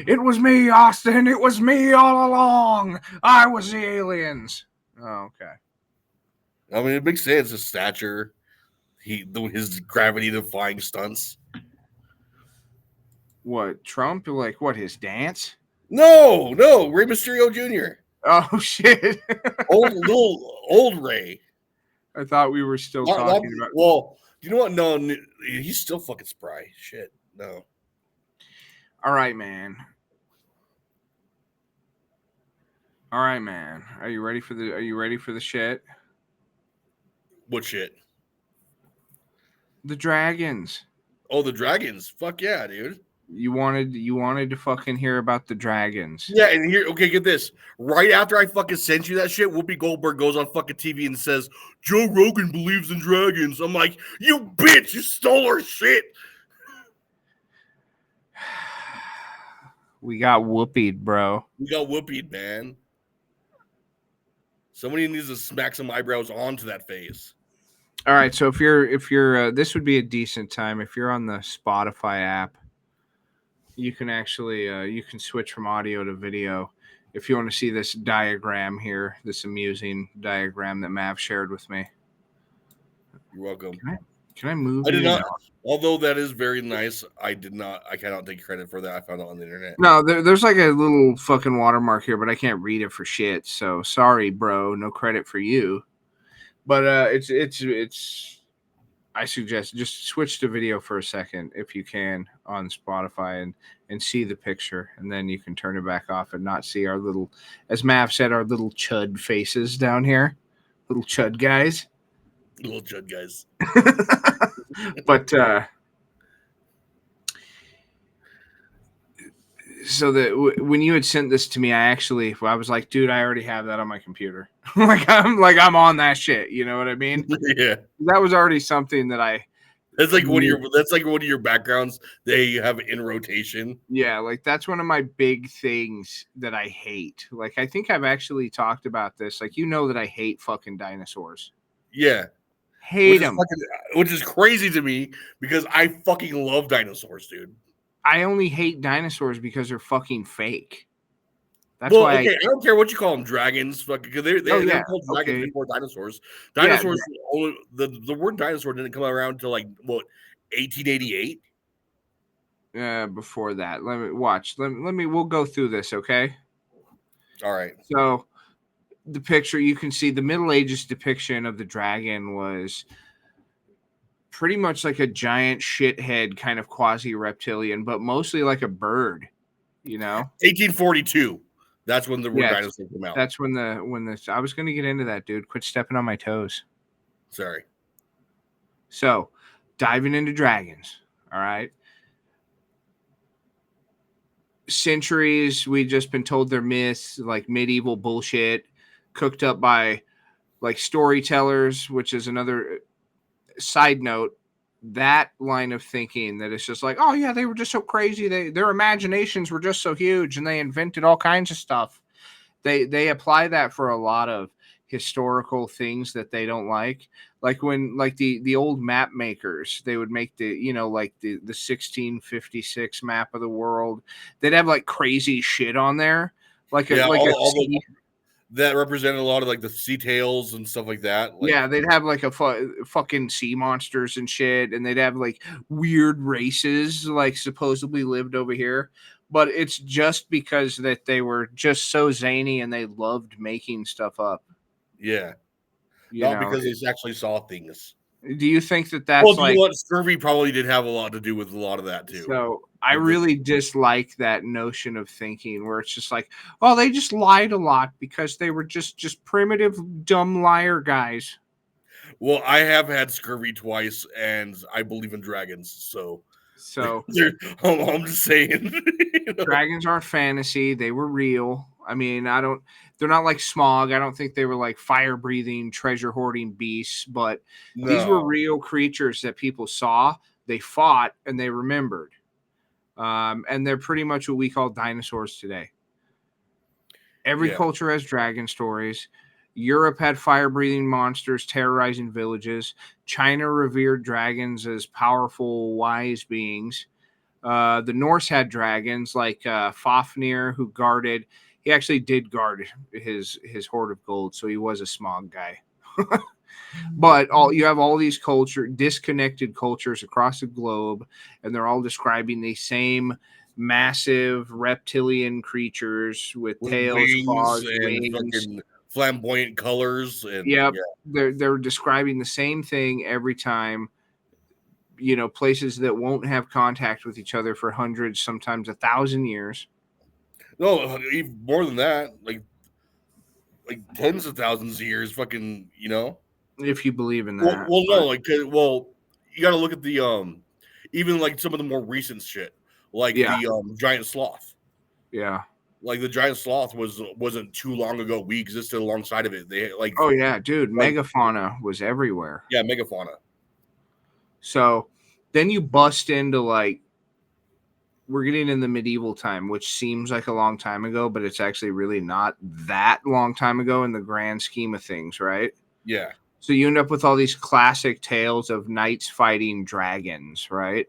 Speaker 3: it was me, Austin. It was me all along. I was the aliens. Oh, okay.
Speaker 2: I mean, it makes sense. His stature, his gravity defying stunts.
Speaker 3: What, Trump? Like, what, his dance?
Speaker 2: No, Rey Mysterio Jr.
Speaker 3: Oh, shit.
Speaker 2: old Ray.
Speaker 3: I thought we were still talking about.
Speaker 2: Well, you know what? No, he's still fucking spry. Shit, no.
Speaker 3: All right, man. Are you ready for the shit?
Speaker 2: What shit?
Speaker 3: The dragons.
Speaker 2: Oh, the dragons. Fuck yeah, dude.
Speaker 3: You wanted to fucking hear about the dragons.
Speaker 2: Yeah, and here, okay, get this. Right after I fucking sent you that shit, Whoopi Goldberg goes on fucking TV and says, Joe Rogan believes in dragons. I'm like, you bitch, you stole her shit.
Speaker 3: We got whoopied, bro.
Speaker 2: We got whoopied, man. Somebody needs to smack some eyebrows onto that face.
Speaker 3: All right, so if you're this would be a decent time if you're on the Spotify app. You can actually you can switch from audio to video if you want to see this diagram here, this amusing diagram that Mav shared with me.
Speaker 2: You're welcome.
Speaker 3: Can I move?
Speaker 2: I did not. Although that is very nice, I cannot take credit for that. I found it on the internet.
Speaker 3: No, there's like a little fucking watermark here, but I can't read it for shit. So sorry, bro. No credit for you. But it's. I suggest just switch to video for a second if you can on Spotify and see the picture, and then you can turn it back off and not see our little, as Mav said, our little chud faces down here, little chud guys.
Speaker 2: Little chud guys.
Speaker 3: But so that when you had sent this to me, I was like, dude, I already have that on my computer. I'm on that shit. You know what I mean?
Speaker 2: Yeah.
Speaker 3: That was already something that
Speaker 2: that's like one of your backgrounds they have in rotation.
Speaker 3: Yeah, like that's one of my big things that I hate. Like I think I've actually talked about this. Like you know that I hate fucking dinosaurs.
Speaker 2: Yeah.
Speaker 3: Hate them.
Speaker 2: Which is crazy to me because I fucking love dinosaurs, dude.
Speaker 3: I only hate dinosaurs because they're fucking fake.
Speaker 2: That's why. Okay, I don't care what you call them, dragons. Fucking, because they're called dragons before dinosaurs. Dinosaurs. Yeah. The word dinosaur didn't come around until like what 1888.
Speaker 3: Before that, let me watch. Let me. We'll go through this, okay?
Speaker 2: All right.
Speaker 3: So, the picture you can see the Middle Ages depiction of the dragon was pretty much like a giant shithead kind of quasi-reptilian, but mostly like a bird, you know?
Speaker 2: 1842. That's when the word dinosaur came out.
Speaker 3: That's when I was going to get into that, dude. Quit stepping on my toes.
Speaker 2: Sorry.
Speaker 3: So, diving into dragons, all right? Centuries, we've just been told they're myths, like medieval bullshit, cooked up by like storytellers, which is another side note. That line of thinking that it's just like, oh yeah, they were just so crazy, their imaginations were just so huge and they invented all kinds of stuff. They apply that for a lot of historical things that they don't like when like the old map makers, they would make the, you know, like the 1656 map of the world. They'd have like crazy shit on there,
Speaker 2: that represented a lot of like the sea tails and stuff like that. Like,
Speaker 3: yeah, they'd have like a fucking sea monsters and shit, and they'd have like weird races like supposedly lived over here. but it's just because that they were just so zany and they loved making stuff up.
Speaker 2: Yeah.
Speaker 3: You
Speaker 2: Not
Speaker 3: know,
Speaker 2: because they actually saw things.
Speaker 3: do you think that
Speaker 2: Well,
Speaker 3: that's
Speaker 2: you
Speaker 3: like
Speaker 2: know what? Scurvy probably did have a lot to do with a lot of that too.
Speaker 3: so? I
Speaker 2: Like the-
Speaker 3: really dislike that notion of thinking where it's just like, oh, they just lied a lot because they were just primitive, dumb liar guys.
Speaker 2: Well, I have had scurvy twice, and I believe in dragons. So,
Speaker 3: So
Speaker 2: I'm just saying. You know?
Speaker 3: dragons aren't fantasy; they were real. I mean, I don't. They're not like Smog. I don't think they were like fire-breathing, treasure-hoarding beasts. But these were
Speaker 2: No.
Speaker 3: real creatures that people saw, they fought, and they remembered. And they're pretty much what we call dinosaurs today. Every
Speaker 2: Yeah.
Speaker 3: culture has dragon stories. Europe had fire-breathing monsters terrorizing villages. China revered dragons as powerful, wise beings. The Norse had dragons like Fafnir, who guarded. He actually did guard his hoard of gold, so he was a Smog guy. But you have all these disconnected cultures across the globe, and they're all describing the same massive reptilian creatures with
Speaker 2: With
Speaker 3: tails,
Speaker 2: wings
Speaker 3: claws,
Speaker 2: and
Speaker 3: wings.
Speaker 2: fucking flamboyant colors, and
Speaker 3: Yep,
Speaker 2: yeah.
Speaker 3: they're describing the same thing every time. You know, places that won't have contact with each other for hundreds, sometimes 1,000 years.
Speaker 2: No, even more than that, like tens of thousands of years, fucking, you know.
Speaker 3: If you believe in
Speaker 2: Well,
Speaker 3: that.
Speaker 2: well,
Speaker 3: But
Speaker 2: no, like, you got to look at the even like some of the more recent shit, like
Speaker 3: yeah,
Speaker 2: the giant sloth.
Speaker 3: yeah.
Speaker 2: Like the giant sloth wasn't too long ago. We existed alongside of it. They like,
Speaker 3: Oh yeah, dude,
Speaker 2: like
Speaker 3: megafauna was everywhere.
Speaker 2: yeah, megafauna.
Speaker 3: So then you bust into like we're getting in the medieval time, which seems like a long time ago, but it's actually really not that long time ago in the grand scheme of things, right?
Speaker 2: Yeah,
Speaker 3: So you end up with all these classic tales of knights fighting dragons, right?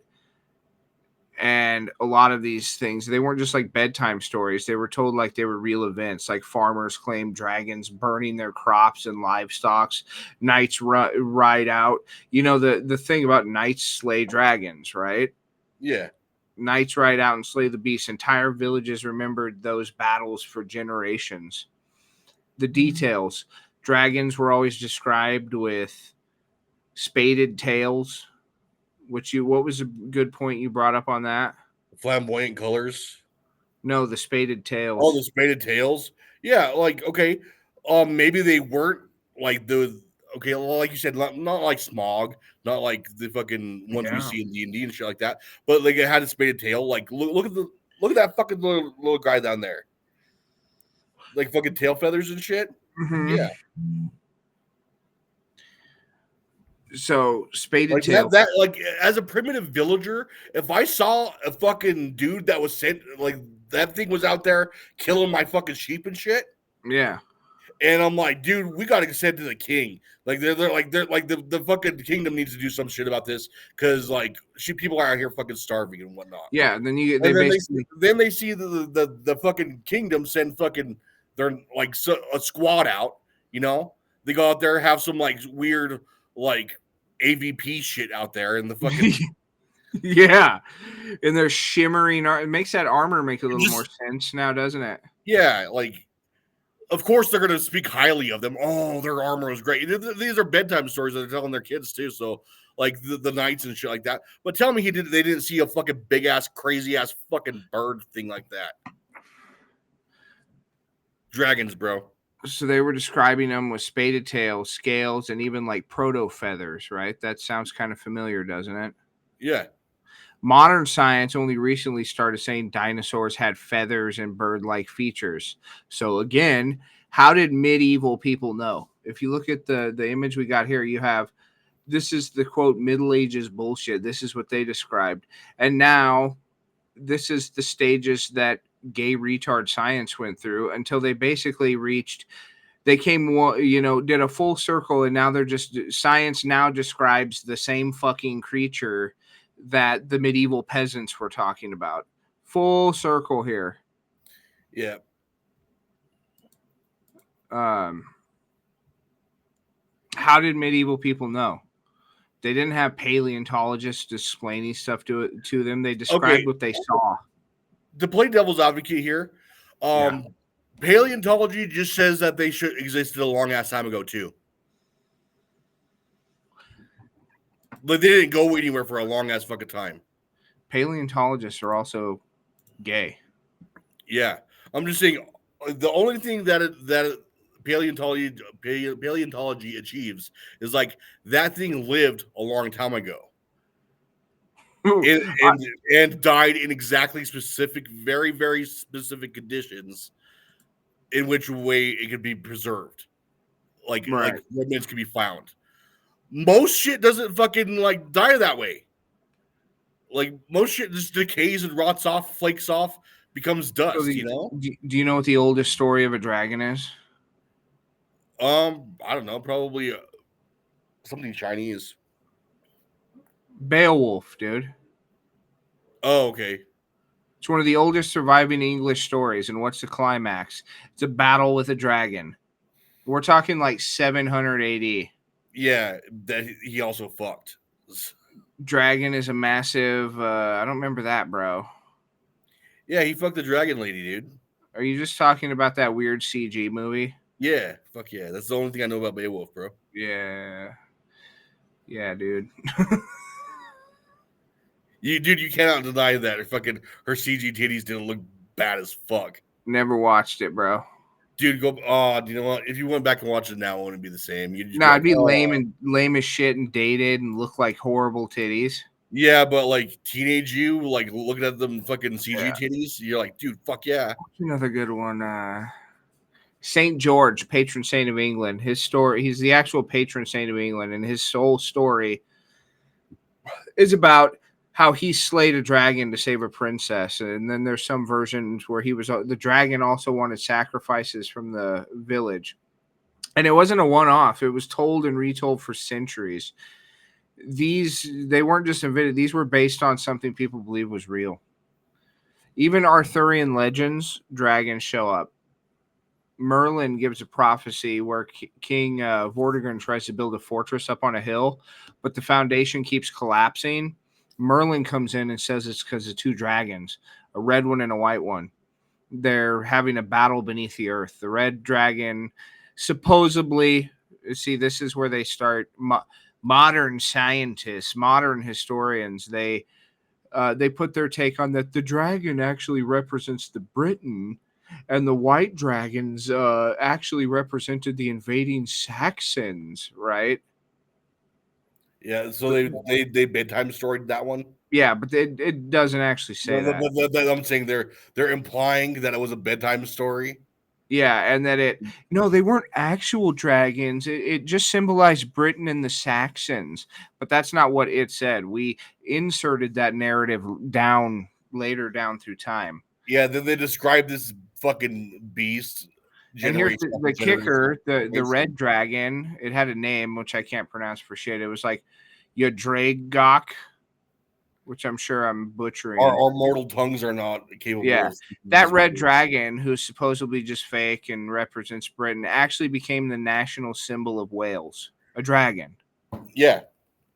Speaker 3: And a lot of these things, they weren't just like bedtime stories. They were told like they were real events. Like farmers claimed dragons burning their crops and livestock. Knights ride out. You know, the thing about knights slay dragons, right?
Speaker 2: yeah.
Speaker 3: Knights ride out and slay the beasts. Entire villages remembered those battles for generations. The details. Dragons were always described with spaded tails. What was a good point you brought up on that?
Speaker 2: Flamboyant colors.
Speaker 3: No, the spaded tails.
Speaker 2: Oh, the spaded tails. Yeah, like okay, maybe they weren't like the okay, well, like you said, not like Smog, not like the fucking ones we
Speaker 3: Yeah.
Speaker 2: see in D&D and shit like that, but like it had a spaded tail. Like look at that fucking little guy down there, like fucking tail feathers and shit.
Speaker 3: Mm-hmm.
Speaker 2: Yeah,
Speaker 3: So spaded
Speaker 2: like
Speaker 3: tail.
Speaker 2: that like as a primitive villager, if I saw a fucking dude that was sent like that thing was out there killing my fucking sheep and shit.
Speaker 3: Yeah.
Speaker 2: And I'm like, dude, we got to send to the king. Like they're like the fucking kingdom needs to do some shit about this because like people are out here fucking starving and whatnot.
Speaker 3: Yeah. And then they
Speaker 2: And then
Speaker 3: basically
Speaker 2: they see the fucking kingdom send fucking their like a squad out. You know, they go out there have some like weird like AVP shit out there and the fucking
Speaker 3: yeah. And they're shimmering. It makes that armor make a little more
Speaker 2: just
Speaker 3: sense now, doesn't it?
Speaker 2: yeah like. Of course, they're going to speak highly of them. Oh, their armor was great. These are bedtime stories that they're telling their kids too. So, like the knights and shit like that. But tell me, they didn't see a fucking big ass, crazy ass fucking bird thing like that. Dragons, bro.
Speaker 3: So they were describing them with spaded tails, scales, and even like proto feathers, right? That sounds kind of familiar, doesn't it?
Speaker 2: Yeah.
Speaker 3: Modern science only recently started saying dinosaurs had feathers and bird-like features. So again, how did medieval people know? If you look at the image we got here, you have this is the quote Middle Ages bullshit. This is what they described. And now this is the stages that gay retard science went through until they basically reached they came did a full circle and now they're just science now describes the same fucking creature that the medieval peasants were talking about. Full circle here.
Speaker 2: Yeah.
Speaker 3: How did medieval people know? They didn't have paleontologists explaining stuff to them. They described what they saw.
Speaker 2: to play devil's advocate here, paleontology just says that they should existed a long ass time ago too. Like they didn't go anywhere for a long ass fucking time.
Speaker 3: Paleontologists are also gay.
Speaker 2: Yeah, I'm just saying the only thing that paleontology achieves is like that thing lived a long time ago. And died in exactly specific, very, very specific conditions in which way it could be preserved. Like remnants can be found. Most shit doesn't fucking like die that way. Like most shit just decays and rots off, flakes off, becomes dust,
Speaker 3: So
Speaker 2: you know?
Speaker 3: Do you know what the oldest story of a dragon is?
Speaker 2: I don't know, probably something Chinese.
Speaker 3: Beowulf, dude.
Speaker 2: Oh, okay.
Speaker 3: It's one of the oldest surviving English stories. And what's the climax? It's a battle with a dragon. We're talking like 700 AD.
Speaker 2: Yeah, that he also fucked.
Speaker 3: Dragon is a massive. I don't remember that, bro.
Speaker 2: Yeah, he fucked the dragon lady, dude.
Speaker 3: Are you just talking about that weird CG movie?
Speaker 2: Yeah, fuck yeah. That's the only thing I know about Beowulf, bro.
Speaker 3: Yeah, dude.
Speaker 2: You cannot deny that her CG titties didn't look bad as fuck.
Speaker 3: Never watched it, bro.
Speaker 2: Dude, go. Oh, do you know what? If you went back and watched it now, it wouldn't be the same.
Speaker 3: It'd be lame as shit and dated and look like horrible titties.
Speaker 2: Yeah, but like teenage you, like looking at them fucking CG titties, you're like, dude, fuck yeah.
Speaker 3: Another good one. Saint George, patron saint of England. His story. He's the actual patron saint of England, and his sole story is about how he slayed a dragon to save a princess. And then there's some versions where the dragon also wanted sacrifices from the village. And it wasn't a one-off. It was told and retold for centuries. They weren't just invented. These were based on something people believe was real. Even Arthurian legends, dragons show up. Merlin gives a prophecy where King Vortigern tries to build a fortress up on a hill, but the foundation keeps collapsing. Merlin comes in and says it's because of two dragons, a red one and a white one. They're having a battle beneath the earth. The red dragon supposedly, see, this is where they start. Modern scientists, modern historians, they put their take on that. The dragon actually represents the Britain, and the white dragons actually represented the invading Saxons, right?
Speaker 2: Yeah, so they bedtime storied that one.
Speaker 3: Yeah, but it doesn't actually say that.
Speaker 2: I'm saying they're implying that it was a bedtime story.
Speaker 3: Yeah, and that they weren't actual dragons. It just symbolized Britain and the Saxons, but that's not what it said. We inserted that narrative later down through time.
Speaker 2: Yeah, then they described this fucking beast.
Speaker 3: And here's the kicker: the red dragon. It had a name which I can't pronounce for shit. It was like Yadragok, which I'm sure I'm butchering.
Speaker 2: Our mortal tongues are not capable.
Speaker 3: Yeah, that red dragon, who's supposedly just fake and represents Britain, actually became the national symbol of Wales. A dragon.
Speaker 2: Yeah.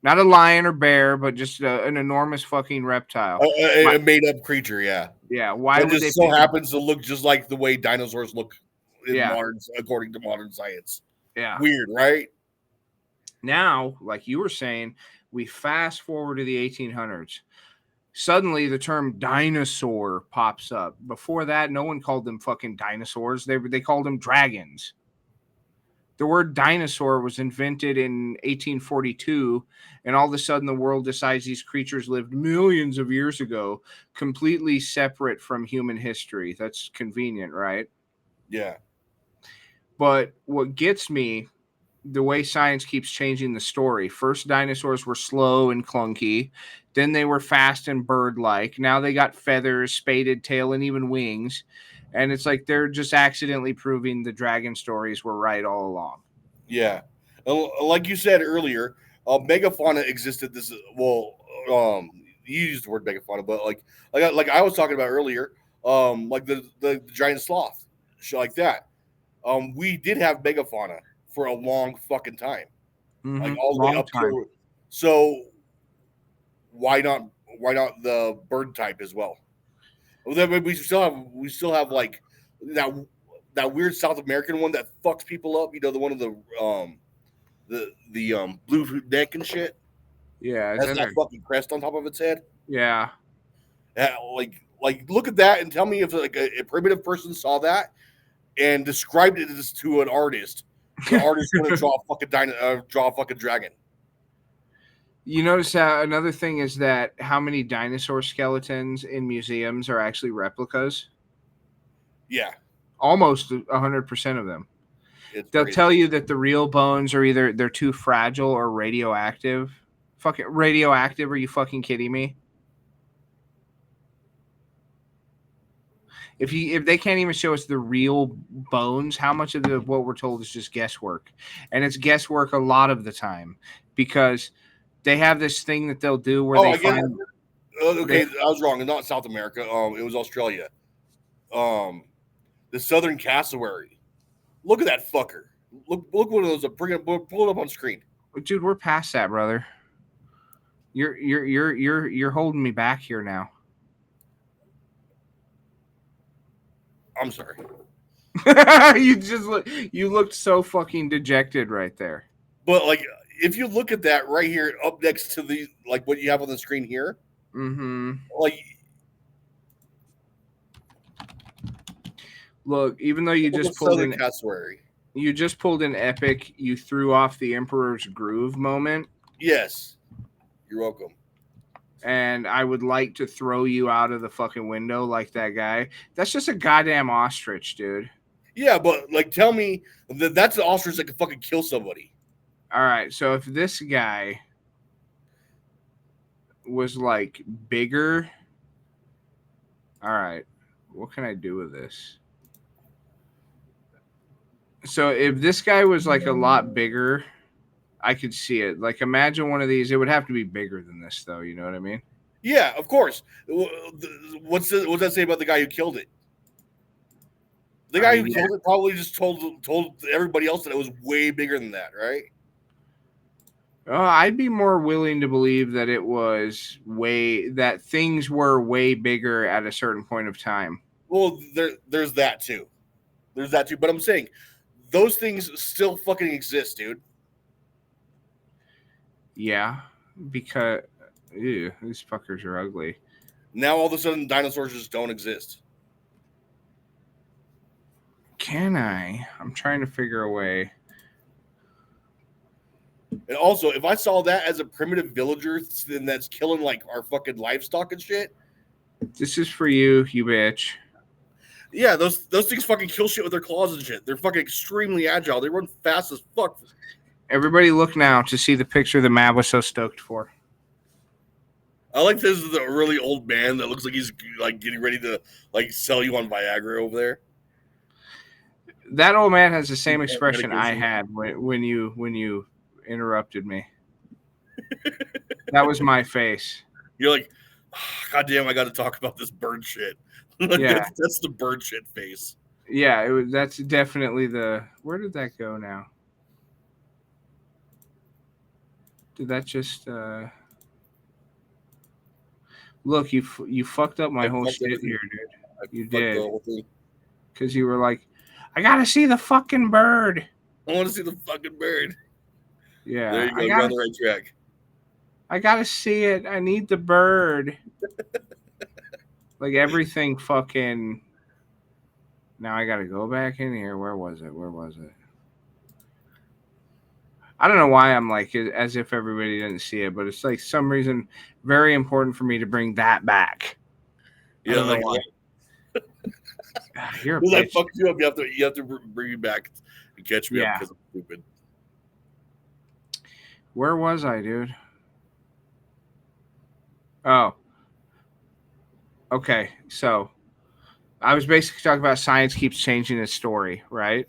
Speaker 3: Not a lion or bear, but just an enormous fucking reptile.
Speaker 2: A made-up creature, yeah.
Speaker 3: Yeah, why
Speaker 2: would they so happens to look just like the way dinosaurs look according to modern science.
Speaker 3: Yeah.
Speaker 2: Weird, right?
Speaker 3: Now, like you were saying, we fast forward to the 1800s. Suddenly, the term dinosaur pops up. Before that, no one called them fucking dinosaurs. They called them dragons. The word dinosaur was invented in 1842, and all of a sudden the world decides these creatures lived millions of years ago, completely separate from human history. That's convenient, right?
Speaker 2: Yeah.
Speaker 3: But what gets me, the way science keeps changing the story. First, dinosaurs were slow and clunky. Then they were fast and bird-like. Now they got feathers, spaded tail, and even wings. And it's like they're just accidentally proving the dragon stories were right all along.
Speaker 2: Yeah. Like you said earlier, megafauna existed. You used the word megafauna, but like I was talking about earlier, like the giant sloth, shit like that. We did have megafauna for a long fucking time, like all the way up to. So why not the bird type as well? Well, then we still have like that weird South American one that fucks people up. You know, the one of the blue neck and shit.
Speaker 3: Yeah, is
Speaker 2: Has
Speaker 3: that
Speaker 2: that fucking crest on top of its head.
Speaker 3: yeah.
Speaker 2: Like look at that and tell me if like a primitive person saw that and described it as to an artist. The artist going to draw a fucking dragon.
Speaker 3: You notice another thing is that how many dinosaur skeletons in museums are actually replicas?
Speaker 2: Yeah,
Speaker 3: Almost 100% of them. They'll
Speaker 2: crazy.
Speaker 3: tell you that the real bones are either they're too fragile or radioactive. Fucking radioactive? Are you fucking kidding me? If they can't even show us the real bones, how much of what we're told is just guesswork? And it's guesswork a lot of the time because they have this thing that they'll do where they find.
Speaker 2: Okay, I was wrong. Not South America. It was Australia. The Southern Cassowary. Look at that fucker. Look one of those. Pull it up on screen.
Speaker 3: Dude, we're past that, brother. You're holding me back here now.
Speaker 2: I'm sorry.
Speaker 3: You looked so fucking dejected right there.
Speaker 2: But like, if you look at that right here, up next to the like what you have on the screen here, like,
Speaker 3: look, even though you just pulled in
Speaker 2: Cassowary,
Speaker 3: you just pulled an epic, you threw off the Emperor's Groove moment.
Speaker 2: Yes, you're welcome.
Speaker 3: And I would like to throw you out of the fucking window like that guy. That's just a goddamn ostrich, dude.
Speaker 2: Yeah, but like, tell me that's an ostrich that can fucking kill somebody.
Speaker 3: All right, so if this guy was like bigger, all right, what can I do with this? So if this guy was like a lot bigger, I could see it. Like, imagine one of these. It would have to be bigger than this, though. You know what I mean?
Speaker 2: Yeah, of course. What's that say about the guy who killed it? The guy who killed it probably just told everybody else that it was way bigger than that, right?
Speaker 3: I'd be more willing to believe that that things were way bigger at a certain point of time.
Speaker 2: Well, there's that too. There's that too. But I'm saying those things still fucking exist, dude.
Speaker 3: Yeah, because these fuckers are ugly.
Speaker 2: Now all of a sudden dinosaurs just don't exist.
Speaker 3: Can I? I'm trying to figure a way.
Speaker 2: And also, if I saw that as a primitive villager, then that's killing like our fucking livestock and shit.
Speaker 3: This is for you, you bitch.
Speaker 2: Yeah, those things fucking kill shit with their claws and shit. They're fucking extremely agile. They run fast as fuck.
Speaker 3: Everybody look now to see the picture that Matt was so stoked for.
Speaker 2: I like this is a really old man that looks like he's like getting ready to like sell you on Viagra over there.
Speaker 3: That old man has the same expression I had when you interrupted me. That was my face.
Speaker 2: You're like, oh, God damn, I got to talk about this bird shit. Like,
Speaker 3: yeah,
Speaker 2: that's the bird shit face.
Speaker 3: Yeah, that's definitely the. Where did that go now? Did that just look? You fucked up my whole shit here, dude. You did because you were like, I gotta see the fucking bird.
Speaker 2: I want to see the fucking bird.
Speaker 3: Yeah,
Speaker 2: there you go. You're on the right track.
Speaker 3: I gotta see it. I need the bird. Like everything fucking. Now I gotta go back in here. Where was it? I don't know why I'm like as if everybody didn't see it, but it's like some reason very important for me to bring that back.
Speaker 2: Yeah, like
Speaker 3: you're a bitch.
Speaker 2: I fucked you up. You have to bring me back and catch me up because I'm stupid.
Speaker 3: Where was I, dude? Oh. Okay, so I was basically talking about science keeps changing its story, right?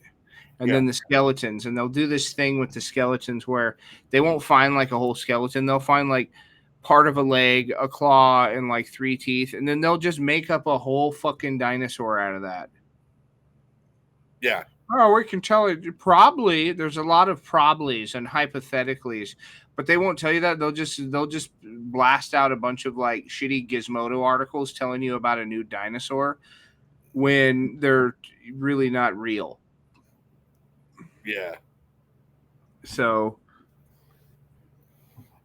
Speaker 3: And then the skeletons, and they'll do this thing with the skeletons where they won't find like a whole skeleton. They'll find like part of a leg, a claw, and like 3 teeth, and then they'll just make up a whole fucking dinosaur out of that.
Speaker 2: Yeah.
Speaker 3: Oh, we can tell it. Probably there's a lot of probablys and hypotheticallys, but they won't tell you that. They'll just blast out a bunch of like shitty Gizmodo articles telling you about a new dinosaur when they're really not real.
Speaker 2: Yeah.
Speaker 3: So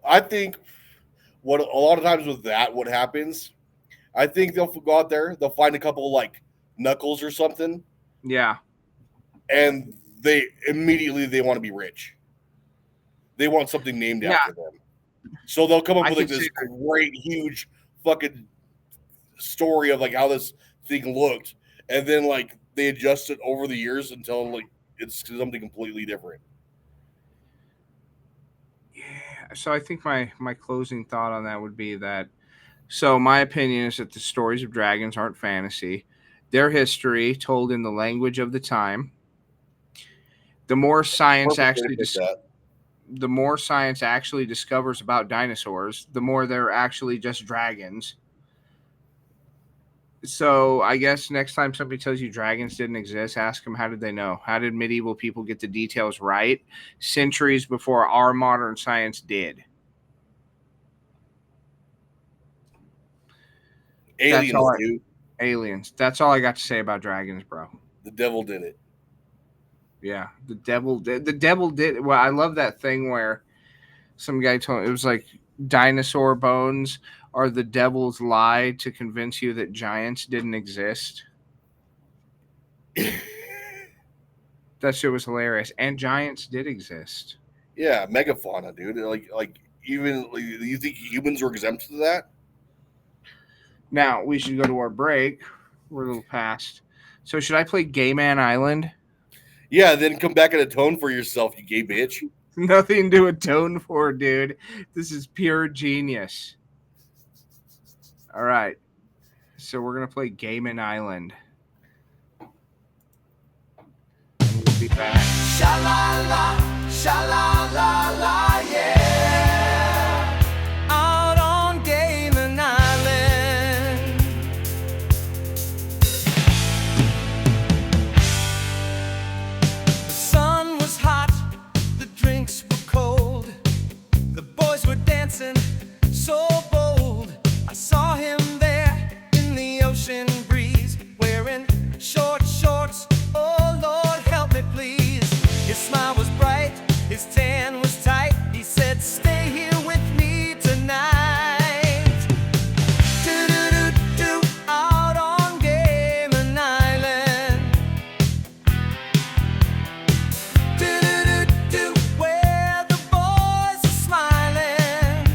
Speaker 2: I think what a lot of times with that, what happens, I think they'll go out there, they'll find a couple like knuckles or something,
Speaker 3: yeah.
Speaker 2: and they want to be rich. They want something named after them. So they'll come up with like this great, huge fucking story of like how this thing looked, and then like they adjust it over the years until like it's something completely different.
Speaker 3: Yeah. So I think my closing thought on that would be that. So my opinion is that the stories of dragons aren't fantasy; they're history told in the language of the time. The more science actually discovers about dinosaurs, the more they're actually just dragons. So I guess next time somebody tells you dragons didn't exist, ask them, how did they know? How did medieval people get the details right centuries before our modern science did? Aliens. That's all I got to say about dragons, bro.
Speaker 2: The devil did it.
Speaker 3: Yeah, the devil did. Well, I love that thing where some guy told me, it was like dinosaur bones are the devil's lie to convince you that giants didn't exist. That shit was hilarious. And giants did exist.
Speaker 2: Yeah, megafauna, dude. Like even like, you think humans were exempt to that?
Speaker 3: Now we should go to our break. We're a little past. So should I play Gayman Island?
Speaker 2: Yeah, then come back and atone for yourself, you gay bitch.
Speaker 3: Nothing to atone for, dude. This is pure genius. All right. So we're going to play Gayman Island. And we'll be back.
Speaker 1: Sha-la-la, sha-la-la-la, yeah. Out on Gayman Island. The sun was hot, the drinks were cold. The boys were dancing so bold. I saw him there in the ocean breeze, wearing short shorts. Oh Lord, help me please. His smile was bright, his tan was tight. He said, stay here with me tonight. Do-do-do-do, out on Gayman Island. Do-do-do-do, where the boys are smiling.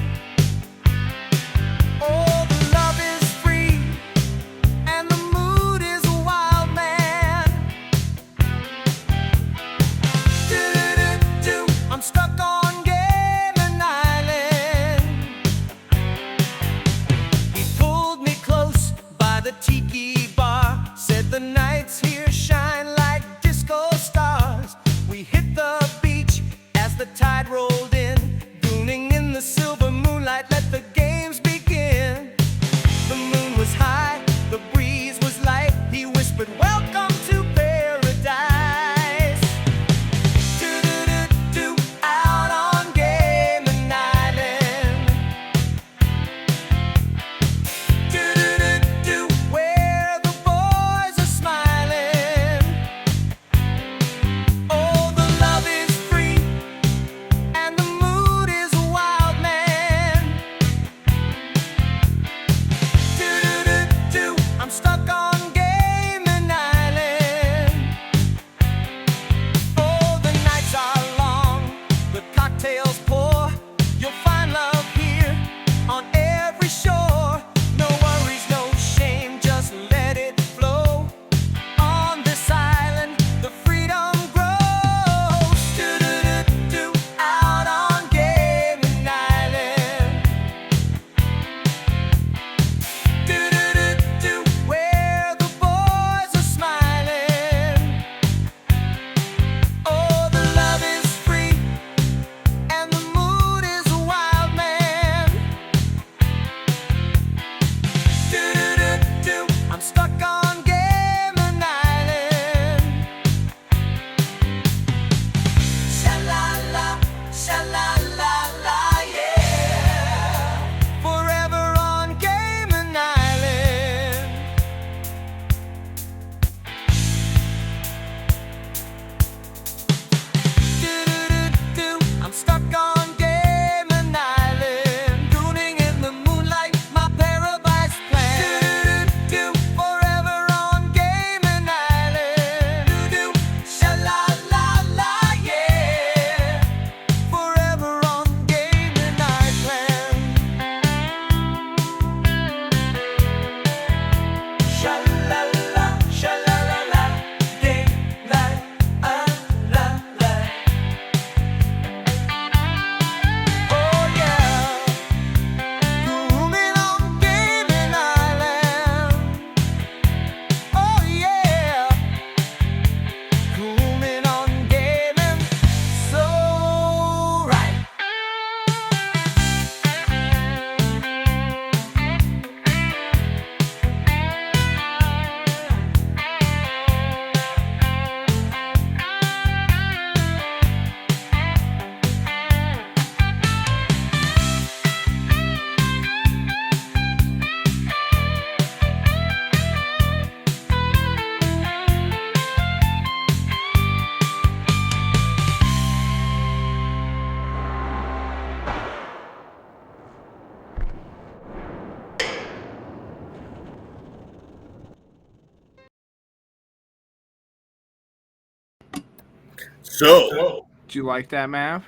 Speaker 2: So,
Speaker 3: Do you like that, Mav?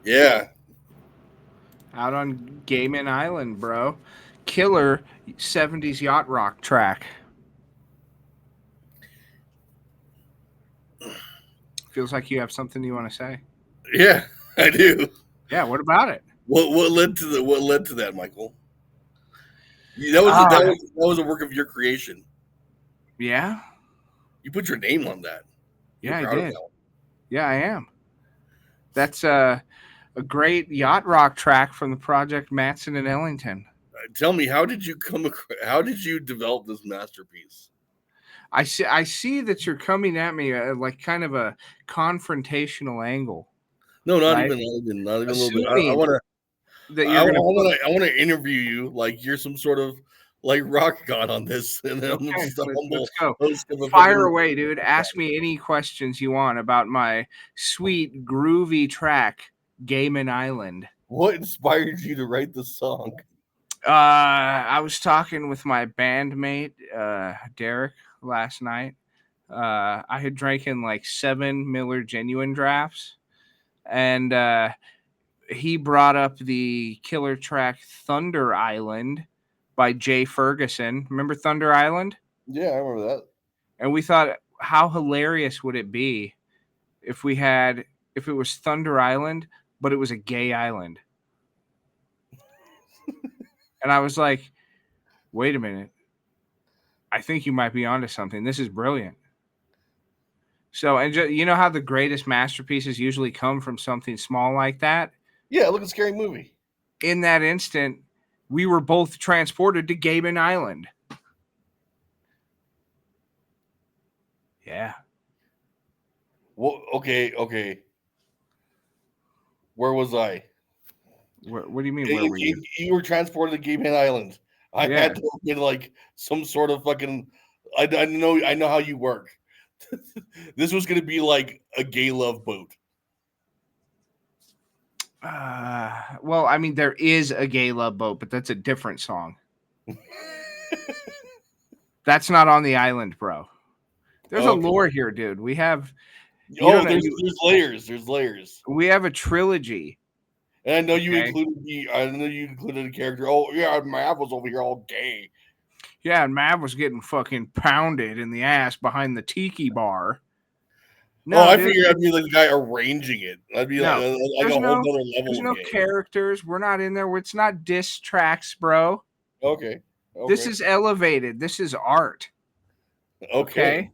Speaker 2: yeah.
Speaker 3: Out on Gayman Island, bro. Killer 70s yacht rock track. Feels like you have something you want to say.
Speaker 2: Yeah, I do.
Speaker 3: Yeah, what about it?
Speaker 2: What led to that, Michael? That was a work of your creation.
Speaker 3: Yeah,
Speaker 2: You put your name on that. You're
Speaker 3: yeah, I
Speaker 2: proud of
Speaker 3: did.
Speaker 2: that one.
Speaker 3: Yeah, I am. That's a great yacht rock track from the project Matson and Ellington.
Speaker 2: Tell me, how did you develop this masterpiece?
Speaker 3: I see that you're coming at me like kind of a confrontational angle,
Speaker 2: No, not
Speaker 3: right?
Speaker 2: even not even a little bit. I
Speaker 3: Assuming
Speaker 2: want to
Speaker 3: that you're gonna put,
Speaker 2: I want to interview you like you're some sort of like rock god on this, and then I'm
Speaker 3: okay,
Speaker 2: just a humble
Speaker 3: let's go.
Speaker 2: host of a
Speaker 3: Fire
Speaker 2: fucking.
Speaker 3: away, dude. Ask me any questions you want about my sweet groovy track, Gayman Island.
Speaker 2: What inspired you to write the song?
Speaker 3: I was talking with my bandmate, Derek, last night. I had drinking like 7 Miller Genuine drafts, and he brought up the killer track Thunder Island by Jay Ferguson. Remember Thunder Island?
Speaker 2: Yeah, I remember that.
Speaker 3: And we thought, how hilarious would it be if if it was Thunder Island, but it was a gay island? And I was like, wait a minute. I think you might be onto something. This is brilliant. So, and you know how the greatest masterpieces usually come from something small like that?
Speaker 2: Yeah, look at Scary Movie.
Speaker 3: In that instant, we were both transported to Gayman Island. Yeah.
Speaker 2: Well, okay. Where was I?
Speaker 3: What do you mean? Where were you?
Speaker 2: You were transported to Gayman Island. I had to have been like some sort of fucking. I know how you work. This was going to be like a gay love boat.
Speaker 3: Well, I mean, there is a gay love boat, but that's a different song. That's not on the island, bro. There's a lore here, dude. We have.
Speaker 2: There's layers. There's layers.
Speaker 3: We have a trilogy.
Speaker 2: And I know you included a character. Oh yeah, Mav was over here all gay.
Speaker 3: Yeah, and Mav was getting fucking pounded in the ass behind the tiki bar.
Speaker 2: No, I figured I'd be like the guy arranging it. I'd be like a whole other level.
Speaker 3: There's no characters. We're not in there. It's not diss tracks, bro.
Speaker 2: Okay.
Speaker 3: This is elevated. This is art. Okay.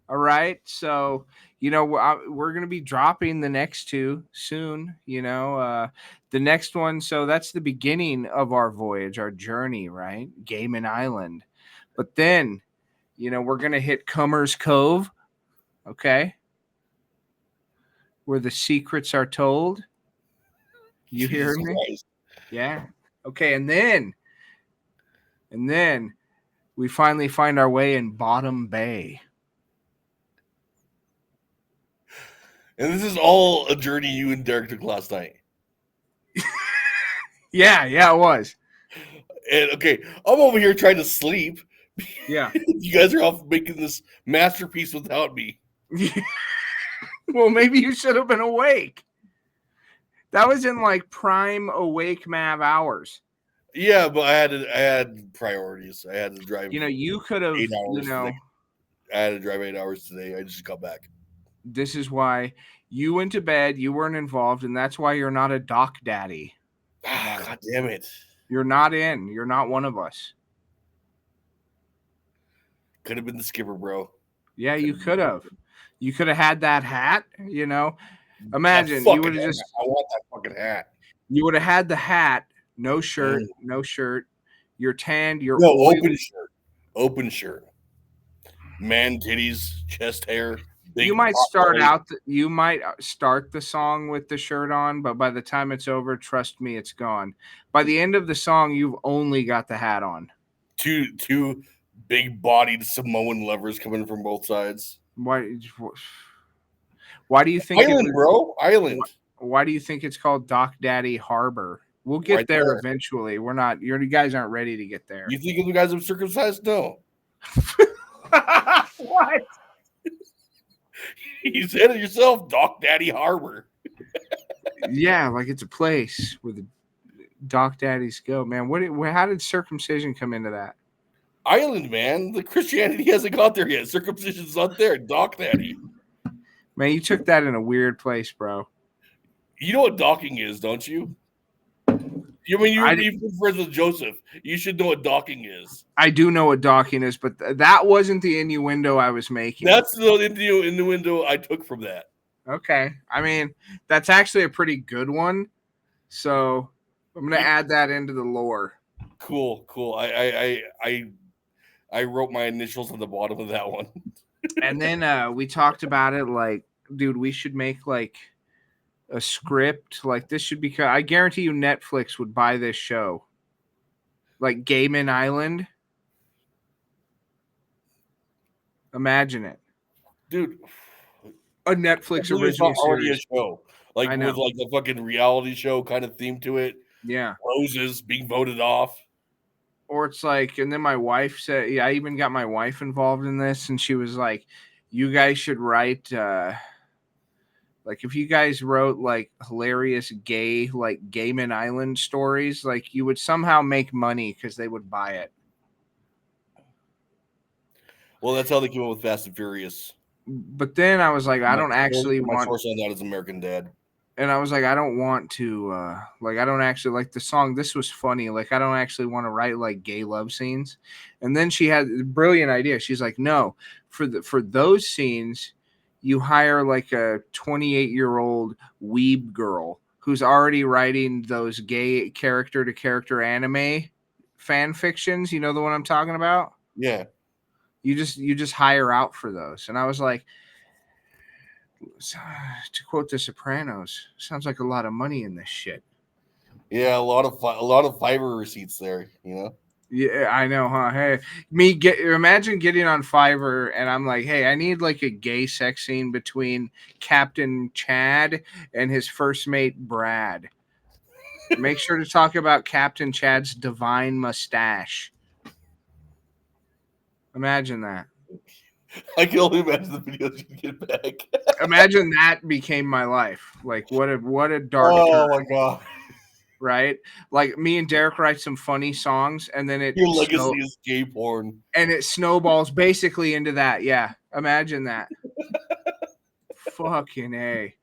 Speaker 3: All right. So, we're going to be dropping the next two soon, the next one. So that's the beginning of our voyage, our journey, right? Gayman Island. But then, we're going to hit Cummer's Cove. Okay. Where the secrets are told. You hear me?
Speaker 2: Christ.
Speaker 3: Yeah. Okay. And then we finally find our way in Bottom Bay.
Speaker 2: And this is all a journey you and Derek took last night.
Speaker 3: Yeah, it was.
Speaker 2: And okay, I'm over here trying to sleep.
Speaker 3: Yeah.
Speaker 2: You guys are off making this masterpiece without me.
Speaker 3: Well, maybe you should have been awake. That was in like prime awake Mav hours.
Speaker 2: Yeah, but I had priorities. I had to drive.
Speaker 3: You could have.
Speaker 2: 8 hours. I had to drive 8 hours today. I just got back.
Speaker 3: This is why you went to bed. You weren't involved, and that's why you're not a doc daddy.
Speaker 2: God damn it!
Speaker 3: You're not in. You're not one of us.
Speaker 2: Could have been the skipper, bro.
Speaker 3: Yeah, you could have. You could have had that hat. Imagine you would have just.
Speaker 2: I want that fucking hat.
Speaker 3: You would have had the hat. No shirt. No shirt. You're tanned. You're
Speaker 2: open shirt. Man titties, chest hair.
Speaker 3: You might start the song with the shirt on, but by the time it's over, trust me, it's gone. By the end of the song, you've only got the hat on.
Speaker 2: Two big-bodied Samoan lovers coming from both sides.
Speaker 3: Why do you think
Speaker 2: Island?
Speaker 3: Why do you think it's called Doc Daddy Harbor? We'll get there eventually. We're not. You guys aren't ready to get there.
Speaker 2: You think the guys are circumcised? No.
Speaker 3: What?
Speaker 2: You said it yourself, Doc Daddy Harbor.
Speaker 3: Yeah, like it's a place where the Doc Daddies go. Man, how did circumcision come into that?
Speaker 2: Island, man. The Christianity hasn't got there yet. Circumcision's not there. Doc Daddy.
Speaker 3: Man, you took that in a weird place, bro.
Speaker 2: You know what docking is, don't you? You mean you're friends with Joseph? You should know what docking is.
Speaker 3: I do know what docking is, but that wasn't the innuendo I was making.
Speaker 2: That's the innuendo I took from that.
Speaker 3: Okay, I mean that's actually a pretty good one. So I'm gonna add that into the lore.
Speaker 2: Cool. I wrote my initials on the bottom of that one.
Speaker 3: And then we talked about it like, dude, we should make like a script. Like this should be. I guarantee you, Netflix would buy this show. Like Gayman Island. Imagine it,
Speaker 2: dude.
Speaker 3: A Netflix original series.
Speaker 2: A show, like with like the fucking reality show kind of theme to it.
Speaker 3: Yeah,
Speaker 2: roses being voted off.
Speaker 3: Or it's like, and then my wife said, yeah, I even got my wife involved in this, and she was like, "You guys should write." Like if you guys wrote like hilarious gay like Gayman Island stories, like you would somehow make money because they would buy it.
Speaker 2: Well, that's how they came up with Fast and Furious.
Speaker 3: But then I was like, I don't actually want.
Speaker 2: My source on that is American Dad.
Speaker 3: And I was like, I don't want to, like, I don't actually like the song. This was funny. Like, I don't actually want to write like gay love scenes. And then she had a brilliant idea. She's like, no, for those scenes, you hire like a 28-year-old weeb girl who's already writing those gay character to character anime fan fictions. You know the one I'm talking about?
Speaker 2: Yeah.
Speaker 3: You just hire out for those. And I was like, to quote The Sopranos, sounds like a lot of money in this shit.
Speaker 2: Yeah, a lot of Fiverr receipts there, you know.
Speaker 3: Yeah, I know, huh? Hey, imagine getting on Fiverr and I'm like, hey, I need like a gay sex scene between Captain Chad and his first mate Brad. Make sure to talk about Captain Chad's divine mustache. Imagine that.
Speaker 2: I can only imagine the videos you get back.
Speaker 3: Imagine that became my life. Like what a dark.
Speaker 2: Oh my god!
Speaker 3: Right? Like me and Derek write some funny songs, and then your
Speaker 2: legacy is gay porn,
Speaker 3: and it snowballs basically into that. Yeah, imagine that. Fucking A.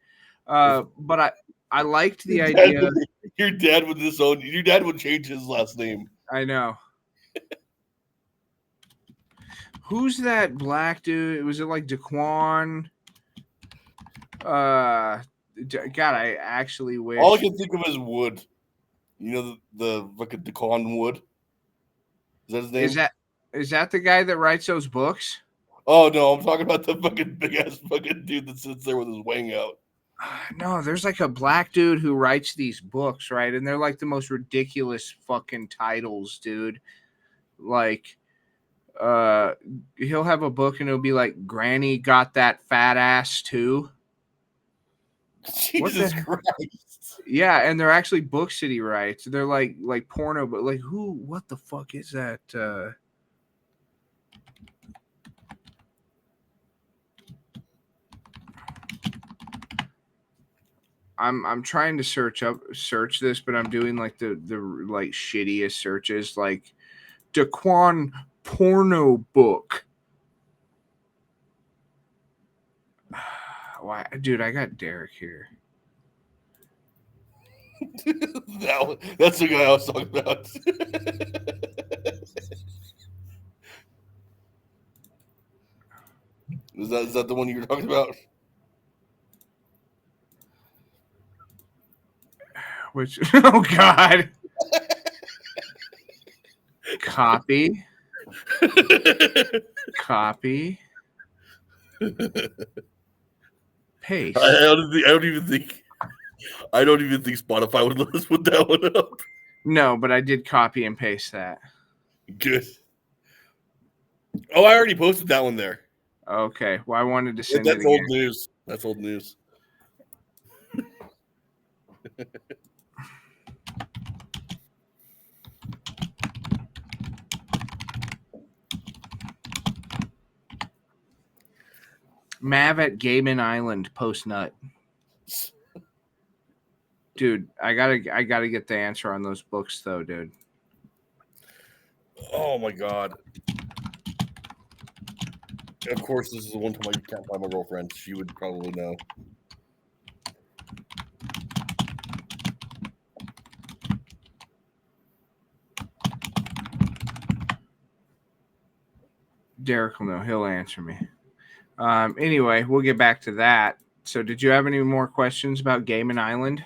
Speaker 3: But I liked the idea.
Speaker 2: Your dad would disown. Your dad would change his last name.
Speaker 3: I know. Who's that black dude? Was it like Quan? God, I actually wish.
Speaker 2: All I can think of is Wood. You know the fucking Quan Wood. Is that his name?
Speaker 3: Is that the guy that writes those books?
Speaker 2: Oh no, I'm talking about the fucking big ass fucking dude that sits there with his wang out.
Speaker 3: No, there's like a black dude who writes these books, right? And they're like the most ridiculous fucking titles, dude. Like. He'll have a book and it'll be like Granny got that fat ass too.
Speaker 2: Jesus Christ.
Speaker 3: Yeah, and they're actually books that he writes. They're like porno, but like what the fuck is that? I'm trying to search this, but I'm doing like the like shittiest searches, like Daquan porno book. Why, dude? I got Derek here.
Speaker 2: That's the guy I was talking about. Is that the one you were talking about?
Speaker 3: Which? Oh God! Copy. Copy. Paste.
Speaker 2: I don't even think Spotify would let us put that one up.
Speaker 3: No, but I did copy and paste that.
Speaker 2: Good. Oh, I already posted that one there.
Speaker 3: Okay. Well, I wanted to send it again.
Speaker 2: Old news. That's old news.
Speaker 3: Mav at Gayman Island post nut. Dude, I gotta get the answer on those books though, dude.
Speaker 2: Oh my god. Of course, this is the one time I can't find my girlfriend. She would probably know.
Speaker 3: Derek will know. He'll answer me. Anyway, we'll get back to that. So, did you have any more questions about Gayman Island?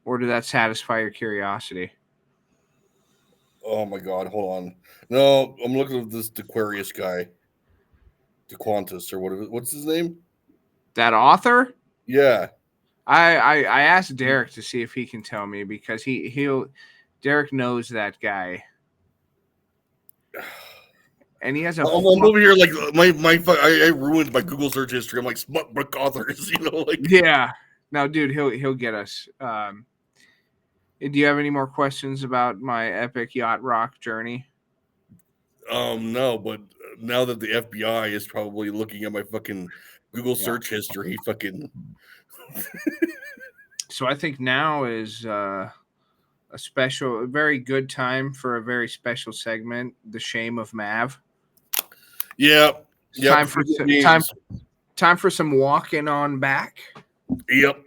Speaker 3: Or did that satisfy your curiosity?
Speaker 2: Oh my god, hold on. No, I'm looking at this Aquarius guy. DeQuantus or whatever. What's his name?
Speaker 3: That author?
Speaker 2: Yeah.
Speaker 3: I asked Derek to see if he can tell me because Derek knows that guy. And he has a.
Speaker 2: I'm over here like I ruined my Google search history. I'm like smut book authors, like.
Speaker 3: Yeah. No, dude, he'll get us. Do you have any more questions about my epic yacht rock journey?
Speaker 2: No, but now that the FBI is probably looking at my fucking Google search history, fucking.
Speaker 3: So I think now is a very good time for a very special segment, the shame of Mav.
Speaker 2: Yeah.
Speaker 3: Time for some walking on back.
Speaker 2: Yep.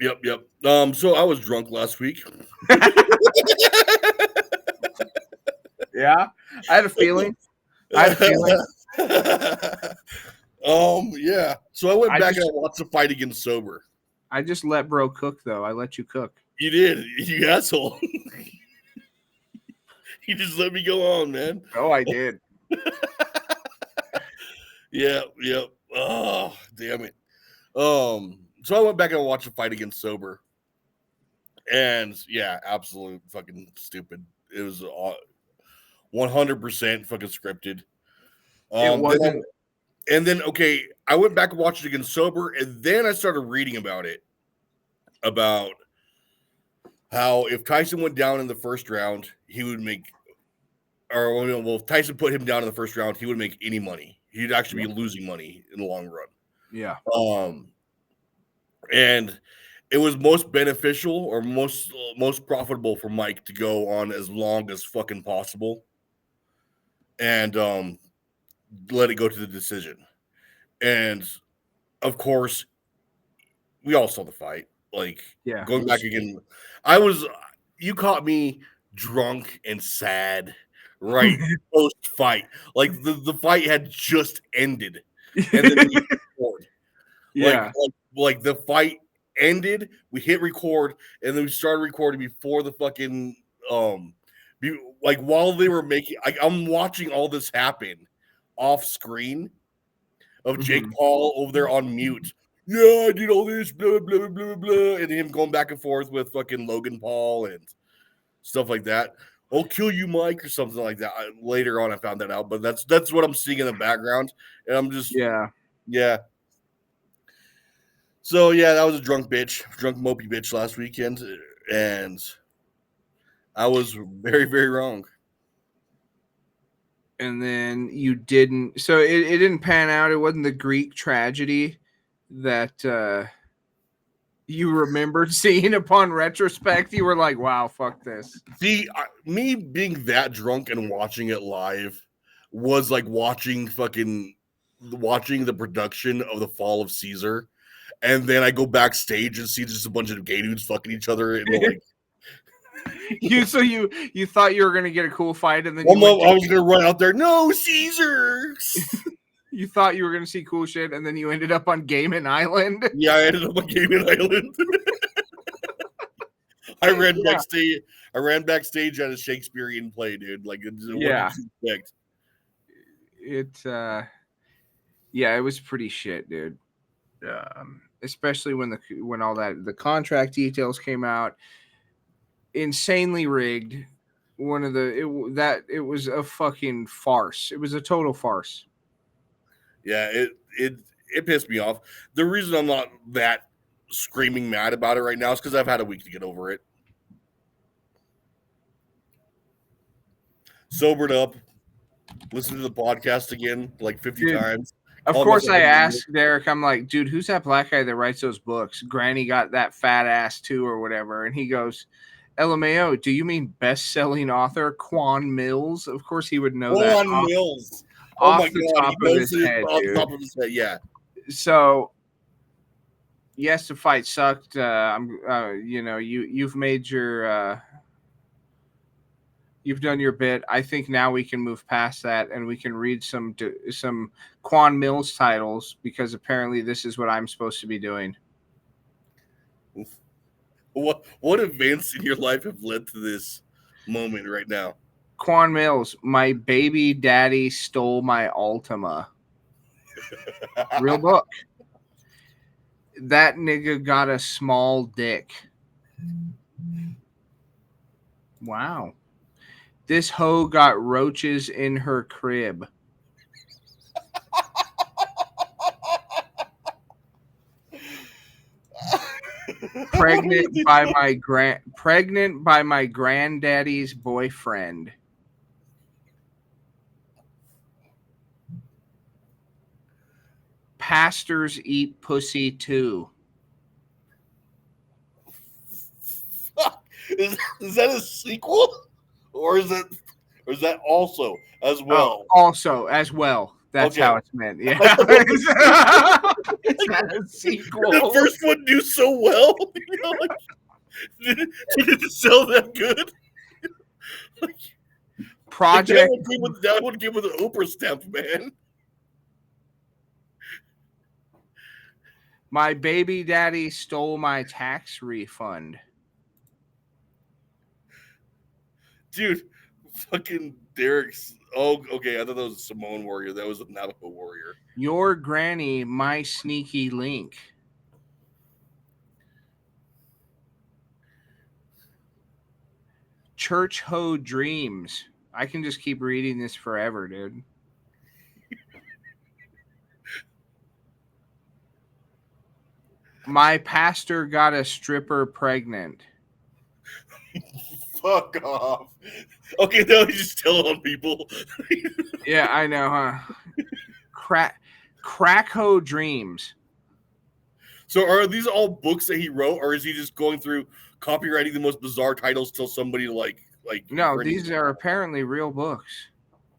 Speaker 2: So I was drunk last week.
Speaker 3: Yeah, I had a feeling.
Speaker 2: Yeah. So I went back and I watched the fight against sober.
Speaker 3: I just let bro cook though. I let you cook.
Speaker 2: You did, you asshole. You just let me go on, man.
Speaker 3: Oh, I did.
Speaker 2: Yep. Oh, damn it. So I went back and watched the fight against sober. And yeah, absolute fucking stupid. It was 100% fucking scripted.
Speaker 3: It wasn't.
Speaker 2: Okay, I went back and watched it against sober, and then I started reading about it. About how if Tyson went down in the first round, he would make, if Tyson put him down in the first round, he wouldn't make any money. He'd actually be losing money in the long run.
Speaker 3: Yeah.
Speaker 2: And it was most beneficial or most profitable for Mike to go on as long as fucking possible, and let it go to the decision. And of course, we all saw the fight. Like, going back again, you caught me drunk and sad right post fight. Like the fight had just ended, and then we record. Like the fight ended, we hit record, and then we started recording before the fucking while they were making. I'm watching all this happen off screen of Jake Paul over there on mute. Yeah, I did all this, blah, blah, blah, blah, and him going back and forth with fucking Logan Paul and stuff like that. I'll kill you, Mike, or something like that. Later on, I found that out, but that's what I'm seeing in the background, and I'm just yeah. So yeah, that was a drunk mopey bitch last weekend, and I was very, very wrong.
Speaker 3: And then you didn't. So it didn't pan out. It wasn't the Greek tragedy that you remembered seeing upon retrospect. You were like, "Wow, fuck this."
Speaker 2: See, me being that drunk and watching it live was like watching the production of The Fall of Caesar, and then I go backstage and see just a bunch of gay dudes fucking each other, and like.
Speaker 3: You thought you were gonna get a cool fight, and then
Speaker 2: I was gonna run out there. No, Caesar.
Speaker 3: You thought you were gonna see cool shit, and then you ended up on Gayman Island.
Speaker 2: Yeah, I ended up on Gayman Island. I ran backstage at a Shakespearean play, dude. Like, it was pretty shit, dude. Especially when all the contract details came out. Insanely rigged. It was a fucking farce. It was a total farce. Yeah, it pissed me off. The reason I'm not that screaming mad about it right now is because I've had a week to get over it. Sobered up, listened to the podcast again like 50 times,
Speaker 3: Of
Speaker 2: All
Speaker 3: course,
Speaker 2: messed up
Speaker 3: I
Speaker 2: with
Speaker 3: asked Derek, I'm like, dude, who's that black guy that writes those books? Granny got that fat ass too, or whatever. And he goes, LMAO, do you mean best-selling author Quan Mills? Of course he would know that
Speaker 2: Quan Mills. Oh
Speaker 3: off
Speaker 2: my
Speaker 3: the
Speaker 2: god,
Speaker 3: top
Speaker 2: he
Speaker 3: of
Speaker 2: knows
Speaker 3: his
Speaker 2: it
Speaker 3: head,
Speaker 2: off the
Speaker 3: dude.
Speaker 2: top of his head. Yeah.
Speaker 3: So yes, the fight sucked. You've made your you've done your bit. I think now we can move past that and we can read some Quan Mills titles, because apparently this is what I'm supposed to be doing.
Speaker 2: What events in your life have led to this moment right now?
Speaker 3: Quan Mills, my baby daddy stole my Ultima. Real book. That nigga got a small dick. Wow. This hoe got roaches in her crib. Pregnant by my granddaddy's boyfriend. Pastors eat pussy too.
Speaker 2: Is that a sequel, or is that also as well?
Speaker 3: Oh, also as well. That's
Speaker 2: Okay.
Speaker 3: how it's meant. Yeah. It's not a sequel.
Speaker 2: The first one do so well. You know, like, did it sell that good? Like,
Speaker 3: Project.
Speaker 2: that one came with an Oprah stamp, man.
Speaker 3: My baby daddy stole my tax refund.
Speaker 2: Dude, fucking Derek's. Oh, okay. I thought that was a Samoan warrior. That was a Navajo warrior.
Speaker 3: Your granny, my sneaky link. Church hoe dreams. I can just keep reading this forever, dude. My pastor got a stripper pregnant.
Speaker 2: Fuck off. Okay, now he's just telling on people.
Speaker 3: Yeah, I know, huh? Crack hoe dreams.
Speaker 2: So are these all books that he wrote, or is he just going through copywriting the most bizarre titles till somebody like
Speaker 3: No, these are apparently real books.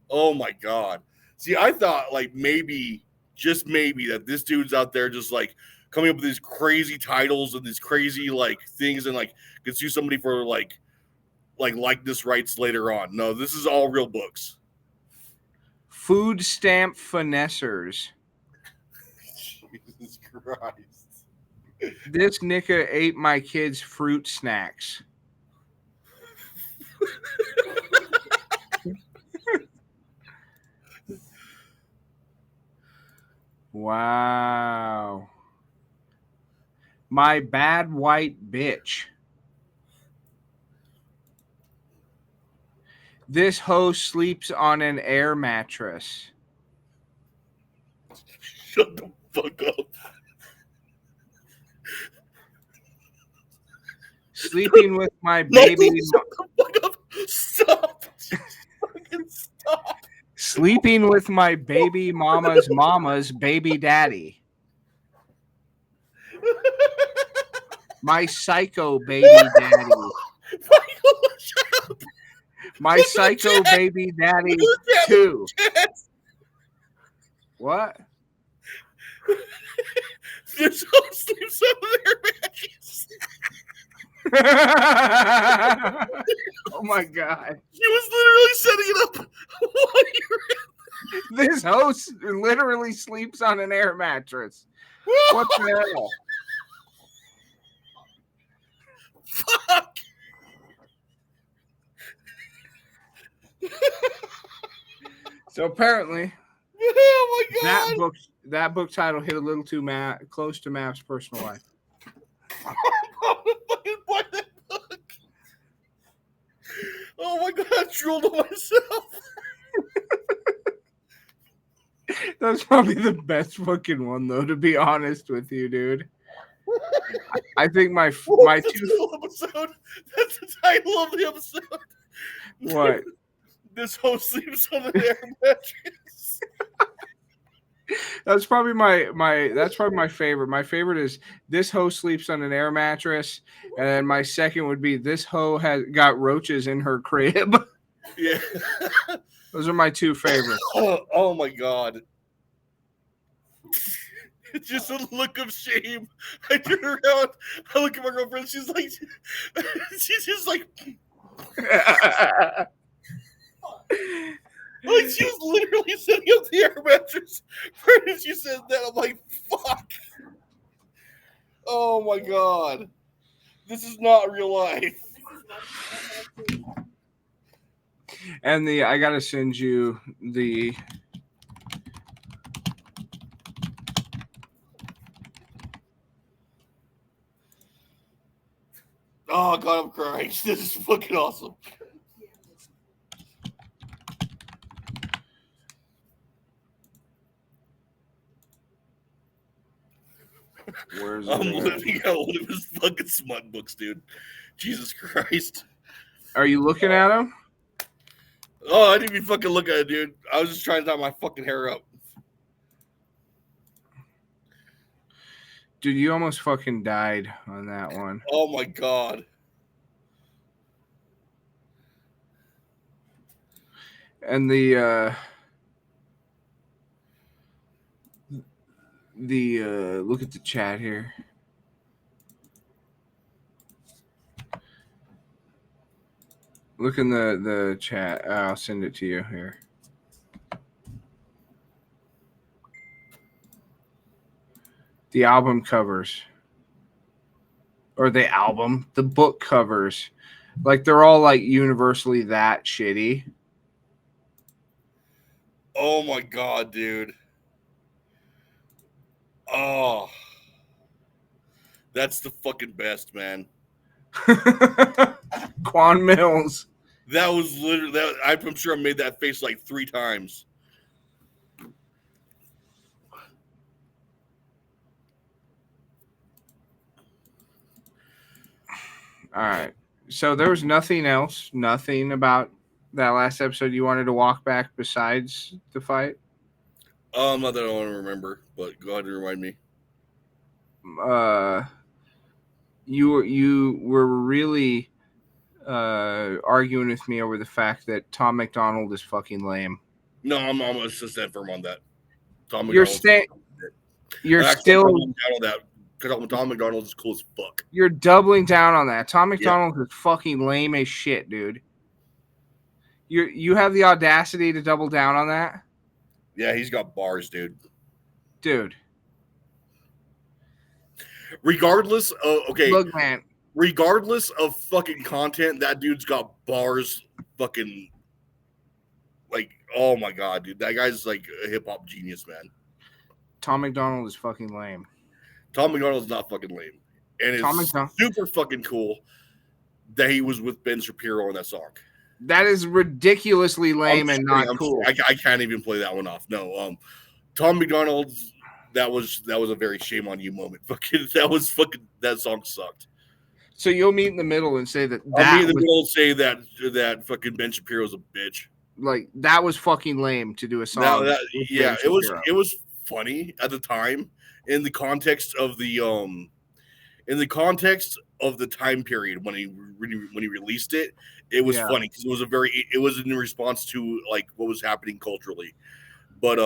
Speaker 2: Oh my god. See, I thought like maybe, just maybe, that this dude's out there just like coming up with these crazy titles and these crazy like things and like could sue somebody for like likeness rights later on. No, this is all real books.
Speaker 3: Food stamp finessers.
Speaker 2: Jesus Christ.
Speaker 3: This nigga ate my kids' fruit snacks. Wow. My bad white bitch. This hoe sleeps on an air mattress.
Speaker 2: Shut the fuck up.
Speaker 3: Sleeping with my baby.
Speaker 2: Shut the fuck up. Stop. Fucking stop.
Speaker 3: Sleeping with my baby mama's baby daddy. My psycho baby daddy.
Speaker 2: Michael, shut up.
Speaker 3: My psycho baby daddy too. What?
Speaker 2: This whole sleeps on their mattress.
Speaker 3: Oh my god.
Speaker 2: He was literally setting it up while you
Speaker 3: This host literally sleeps on an air mattress.
Speaker 2: were.
Speaker 3: What the hell?
Speaker 2: Fuck.
Speaker 3: So apparently,
Speaker 2: Oh my god.
Speaker 3: that book title hit a little too close to Mav's personal life.
Speaker 2: Fucking buy that book. Oh my god, I drooled on myself.
Speaker 3: That's probably the best fucking one, though, to be honest with you, dude. I think my
Speaker 2: That's
Speaker 3: two.
Speaker 2: the episode. That's the title of the episode.
Speaker 3: What?
Speaker 2: This host sleeps on an air mattress.
Speaker 3: That's probably that's probably my favorite. My favorite is this hoe sleeps on an air mattress, and then my second would be this hoe has got roaches in her crib.
Speaker 2: Yeah.
Speaker 3: Those are my two favorites.
Speaker 2: Oh my god. It's just a look of shame. I turn around, I look at my girlfriend, she's like she's just like she was literally setting up the air mattress right as you said that. I'm like, fuck. Oh my god. This is not real life.
Speaker 3: And I gotta send you the
Speaker 2: Oh god, I'm crying. This is fucking awesome.
Speaker 3: Where's
Speaker 2: I'm
Speaker 3: it at?
Speaker 2: living out one of his fucking smut books, dude. Jesus Christ.
Speaker 3: Are you looking at them?
Speaker 2: Oh, I didn't even fucking look at it, dude. I was just trying to tie my fucking hair up.
Speaker 3: Dude, you almost fucking died on that one.
Speaker 2: Oh my god.
Speaker 3: And the look at the chat here. Look in the chat. I'll send it to you here. The album covers. Or the book covers. Like they're all like universally that shitty.
Speaker 2: Oh my god, dude. Oh. That's the fucking best, man.
Speaker 3: Quan Mills.
Speaker 2: That was literally that. I'm sure I made that face like 3 times.
Speaker 3: All right. So there was nothing else, nothing about that last episode you wanted to walk back besides the fight?
Speaker 2: Not that I want to remember, but go ahead and remind me.
Speaker 3: You were really arguing with me over the fact that Tom McDonald is fucking lame.
Speaker 2: No, I'm almost just that firm on that. Tom
Speaker 3: You're
Speaker 2: McDonald's
Speaker 3: you're
Speaker 2: actually,
Speaker 3: still
Speaker 2: that because Tom McDonald is cool as fuck.
Speaker 3: you're doubling down on that. Tom McDonald is fucking lame as shit, dude. You have the audacity to double down on that?
Speaker 2: Yeah, he's got bars, dude.
Speaker 3: Dude.
Speaker 2: Regardless of
Speaker 3: Look, man.
Speaker 2: Regardless of fucking content, that dude's got bars. Fucking like, oh my god, dude, that guy's like a hip hop genius, man.
Speaker 3: Tom McDonald is fucking lame.
Speaker 2: Tom McDonald's not fucking lame, and it's super fucking cool that he was with Ben Shapiro on that song.
Speaker 3: That is ridiculously lame and not cool.
Speaker 2: I can't even play that one off. No, Tom McDonald's. That was a very shame on you moment. Fucking that song sucked.
Speaker 3: So you'll meet in the middle and say that
Speaker 2: I'll meet in the middle and say that fucking Ben Shapiro's a bitch.
Speaker 3: Like that was fucking lame to do a song.
Speaker 2: It was funny at the time in the context of the time period when he released it. It was funny because it was in response to like what was happening culturally. But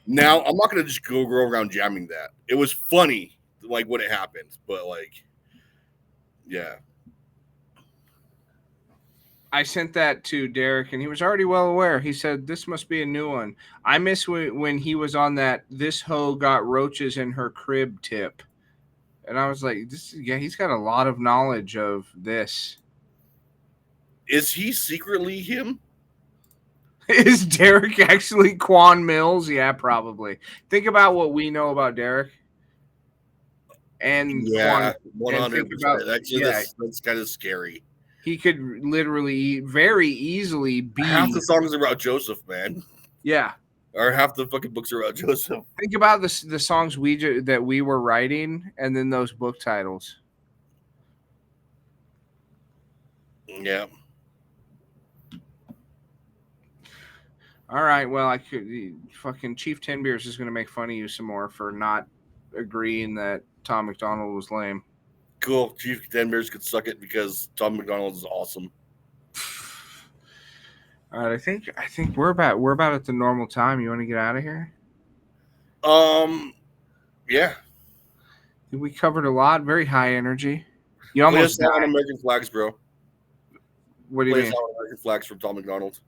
Speaker 2: now I'm not gonna just go around jamming that. It was funny like when it happened, but like yeah.
Speaker 3: I sent that to Derek, and he was already well aware. He said, this must be a new one. I miss when he was on that this hoe got roaches in her crib tip. And I was like, he's got a lot of knowledge of this.
Speaker 2: Is he secretly him?
Speaker 3: Is Derek actually Quan Mills? Yeah, probably. Think about what we know about Derek. And
Speaker 2: yeah, 100%. That's kind of scary.
Speaker 3: He could literally very easily be.
Speaker 2: Half the songs are about Joseph, man.
Speaker 3: Yeah.
Speaker 2: Or half the fucking books are about Joseph.
Speaker 3: Think about the songs that we were writing and then those book titles.
Speaker 2: Yeah.
Speaker 3: All right. Well, I could fucking Chief Ten Beers is gonna make fun of you some more for not agreeing that Tom McDonald was lame.
Speaker 2: Cool. Chief Denver's could suck it because Tom McDonald is awesome.
Speaker 3: All right. I think we're about at the normal time. You want to get out of here?
Speaker 2: Yeah.
Speaker 3: We covered a lot. Very high energy. You
Speaker 2: Play
Speaker 3: almost
Speaker 2: us out on
Speaker 3: died.
Speaker 2: American flags, bro.
Speaker 3: What do you
Speaker 2: Play
Speaker 3: mean?
Speaker 2: us out on American flags from Tom McDonald.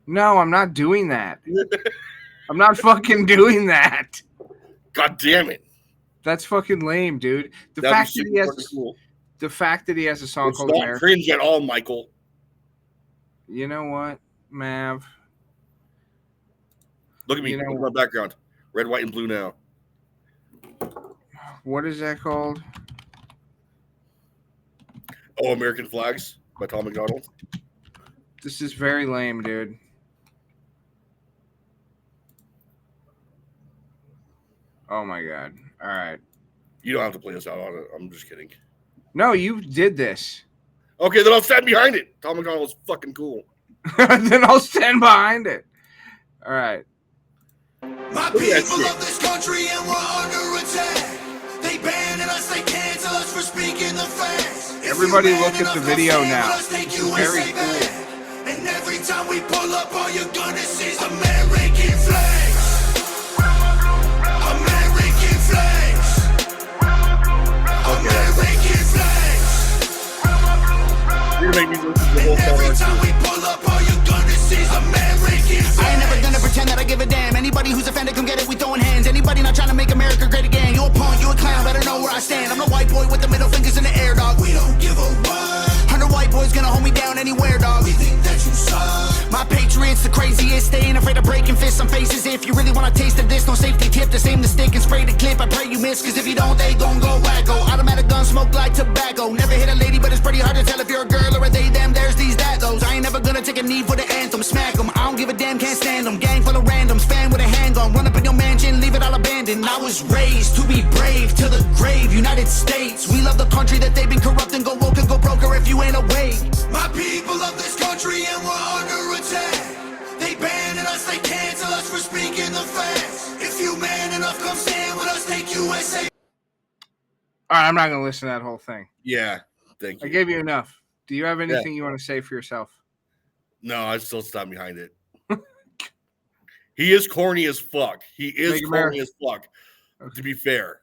Speaker 3: No, I'm not doing that. I'm not fucking doing that.
Speaker 2: God damn it.
Speaker 3: That's fucking lame, dude. The
Speaker 2: That'd
Speaker 3: fact
Speaker 2: be
Speaker 3: that
Speaker 2: super
Speaker 3: he has
Speaker 2: fucking cool.
Speaker 3: the fact that he has a song
Speaker 2: It's
Speaker 3: called
Speaker 2: not
Speaker 3: America.
Speaker 2: cringe at all, Michael.
Speaker 3: You know what, Mav?
Speaker 2: Look at me.
Speaker 3: You know-
Speaker 2: Look at my background. Red, white, and blue now.
Speaker 3: What is that called?
Speaker 2: Oh, American Flags by Tom McDonald.
Speaker 3: This is very lame, dude. Oh my god. All right.
Speaker 2: You don't have to play us out on it. I'm just kidding.
Speaker 3: No, you did this.
Speaker 2: Okay, then I'll stand behind it. Tom McDonald's fucking cool.
Speaker 3: Then I'll stand behind it. All right.
Speaker 1: My people love this country and we're under attack. They banning us, they cancel us for speaking the facts.
Speaker 3: Everybody look at the video now.
Speaker 1: It's
Speaker 3: very cool.
Speaker 1: And every time we pull up, all you're gonna see is American flags. American flags. American flags.
Speaker 2: You're gonna make me listen to the whole
Speaker 1: Every
Speaker 2: song.
Speaker 1: time we pull up, all you're gonna see is American flags.
Speaker 4: I ain't never gonna pretend that I give a damn. Anybody who's offended, come get it, we throwing hands. Anybody not trying to make America great again. You a punk, you a clown, better know where I stand. I'm the white boy with the middle fingers in the air, dog.
Speaker 1: We don't give a what.
Speaker 4: 100 white boys gonna hold me down anywhere, dog.
Speaker 1: We think that you suck.
Speaker 4: My patriots the craziest. They ain't afraid of breaking fists on faces. If you really wanna taste of this, no safety tip. Just aim the stick and spray the clip. I pray you miss, cause if you don't, they gon' go wacko. Automatic gun smoke like tobacco. Never hit a lady, but it's pretty hard to tell if you're a girl or a they, them, there's these, that, those. I ain't never gonna take a knee for the anthem. Smack 'em, I don't give a damn, can't stand 'em. Gang full of randoms, fan with a handgun. Run up in your mansion, leave it all abandoned. I was raised to be brave, to the grave. United States, we love the country that they've been corrupting. Go woke and go broker if you ain't awake.
Speaker 1: My people love this country and we're under attack. They banning us, they cancel us for speaking the facts. If you man enough, come stand with us, take USA.
Speaker 3: All right. I'm not gonna listen to that whole thing.
Speaker 2: Yeah, thank
Speaker 3: I
Speaker 2: you.
Speaker 3: gave you enough. Do you have anything you want to say for yourself?
Speaker 2: No, I still stand behind it. He is corny as fuck. He is
Speaker 3: Make
Speaker 2: corny
Speaker 3: America-
Speaker 2: as fuck.
Speaker 3: Okay.
Speaker 2: To be fair,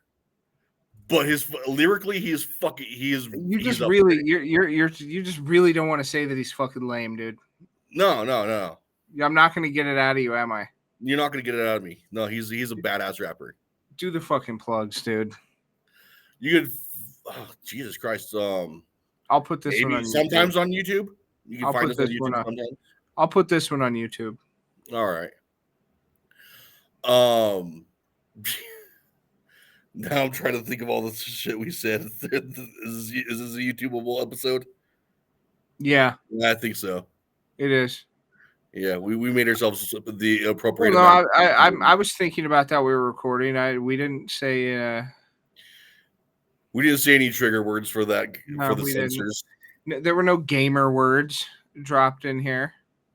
Speaker 2: but his lyrically, he is fucking. He is.
Speaker 3: You
Speaker 2: he's
Speaker 3: just
Speaker 2: up
Speaker 3: really,
Speaker 2: there.
Speaker 3: you just really don't want to say that he's fucking lame, dude.
Speaker 2: No.
Speaker 3: I'm not gonna get it out of you, am I?
Speaker 2: You're not gonna get it out of me. No, he's a badass rapper.
Speaker 3: Do the fucking plugs, dude.
Speaker 2: You could. Oh, Jesus Christ.
Speaker 3: I'll put this one
Speaker 2: Maybe
Speaker 3: on
Speaker 2: sometimes
Speaker 3: YouTube.
Speaker 2: on YouTube. You can
Speaker 3: I'll
Speaker 2: find
Speaker 3: put
Speaker 2: us on
Speaker 3: this one
Speaker 2: YouTube
Speaker 3: up.
Speaker 2: sometimes.
Speaker 3: I'll put this one on YouTube.
Speaker 2: All right. Now I'm trying to think of all the shit we said. Is this a YouTubeable episode?
Speaker 3: Yeah,
Speaker 2: Yeah, I think so.
Speaker 3: it is.
Speaker 2: Yeah, we made ourselves the appropriate.
Speaker 3: Well, no,
Speaker 2: amount.
Speaker 3: I was thinking about that. We were recording. We didn't say.
Speaker 2: We didn't say any trigger words for that
Speaker 3: No,
Speaker 2: for the
Speaker 3: we didn't.
Speaker 2: censors.
Speaker 3: There were no gamer words dropped in here.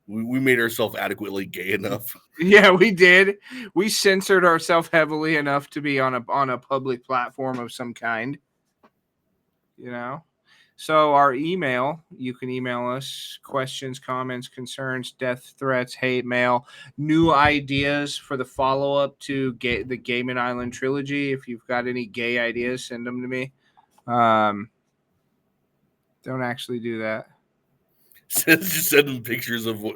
Speaker 2: We made ourselves adequately gay enough.
Speaker 3: Yeah, we did. We censored ourselves heavily enough to be on a public platform of some kind. You know? So our email, you can email us questions, comments, concerns, death threats, hate mail, new ideas for the follow-up to the Gayman Island trilogy. If you've got any gay ideas, send them to me. Don't actually do that.
Speaker 2: Just send them pictures of what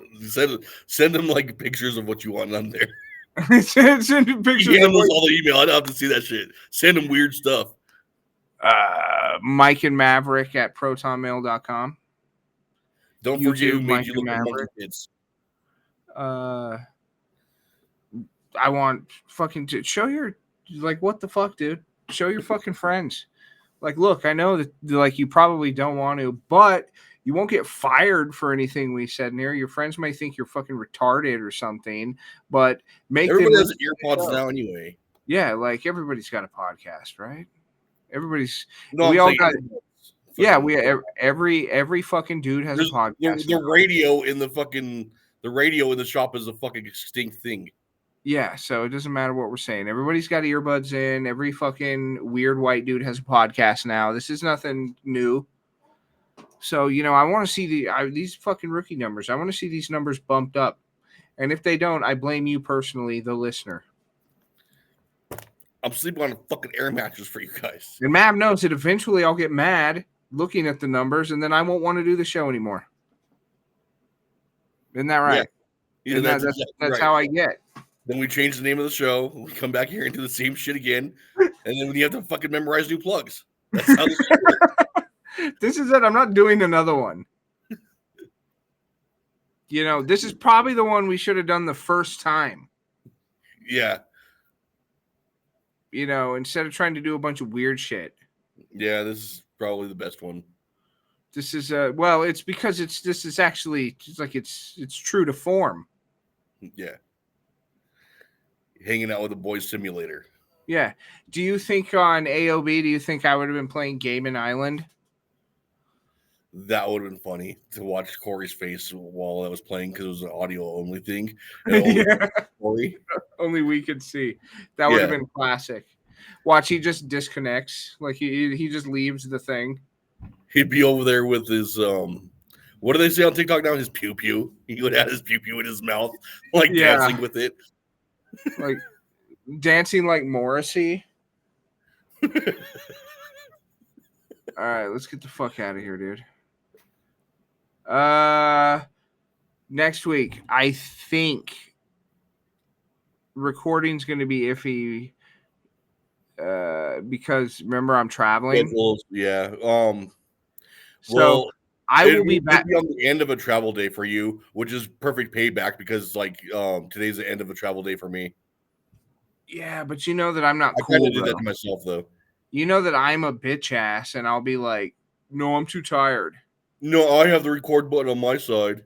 Speaker 2: send them like pictures of what you want on there.
Speaker 3: Send pictures
Speaker 2: He
Speaker 3: of
Speaker 2: handles all the email. I don't have to see that shit. Send them weird stuff.
Speaker 3: Mike and Maverick at protonmail.com.
Speaker 2: Don't
Speaker 3: You
Speaker 2: forget
Speaker 3: do,
Speaker 2: who
Speaker 3: Mike
Speaker 2: made you
Speaker 3: and
Speaker 2: look like
Speaker 3: Maverick.
Speaker 2: kids.
Speaker 3: I want fucking to show your what the fuck, dude? Show your fucking friends. Like, look, I know that you probably don't want to, but you won't get fired for anything we said in here. Your friends may think you're fucking retarded or something, but
Speaker 2: Everybody has
Speaker 3: them
Speaker 2: earpods now anyway.
Speaker 3: Yeah, like everybody's got a podcast, right? Everybody's
Speaker 2: No,
Speaker 3: we
Speaker 2: I'm
Speaker 3: all
Speaker 2: saying
Speaker 3: got
Speaker 2: earpods.
Speaker 3: yeah, every fucking dude has a podcast.
Speaker 2: The radio in the fucking The radio in the shop is a fucking extinct thing.
Speaker 3: Yeah, so it doesn't matter what we're saying. Everybody's got earbuds in. Every fucking weird white dude has a podcast now. This is nothing new. So, I want to see these fucking rookie numbers. I want to see these numbers bumped up. And if they don't, I blame you personally, the listener.
Speaker 2: I'm sleeping on a fucking air mattress for you guys.
Speaker 3: And Mav knows that eventually I'll get mad looking at the numbers, and then I won't want to do the show anymore. Isn't that right?
Speaker 2: Yeah,
Speaker 3: and that's
Speaker 2: right.
Speaker 3: how I get.
Speaker 2: Then we change the name of the show. We come back here and do the same shit again. And then you have to fucking memorize new plugs. That's how this works.
Speaker 3: This is it. I'm not doing another one. This is probably the one we should have done the first time.
Speaker 2: Yeah.
Speaker 3: Instead of trying to do a bunch of weird shit.
Speaker 2: Yeah, this is probably the best one.
Speaker 3: This is it's because this is actually it's true to form.
Speaker 2: Yeah. Hanging out with the boys simulator.
Speaker 3: Yeah. Do you think on AOB, do you think I would have been playing Gayman Island?
Speaker 2: That would have been funny to watch Corey's face while I was playing because it was an audio only thing. Corey.
Speaker 3: Only we could see. That would have been classic. Watch, he just disconnects. Like he just leaves the thing.
Speaker 2: He'd be over there with his what do they say on TikTok now? His pew pew. He would have his pew pew in his mouth, like dancing with it.
Speaker 3: Like dancing like Morrissey. All right, let's get the fuck out of here, dude. Next week, I think recording's going to be iffy because remember I'm traveling.
Speaker 2: Yeah.
Speaker 3: So I will be back
Speaker 2: on the end of a travel day for you, which is perfect payback because today's the end of a travel day for me.
Speaker 3: Yeah, but you know that I'm not cool.
Speaker 2: I kind of do that to myself though.
Speaker 3: You know that I'm a bitch ass, and I'll be like, "No, I'm too tired."
Speaker 2: No, I have the record button on my side.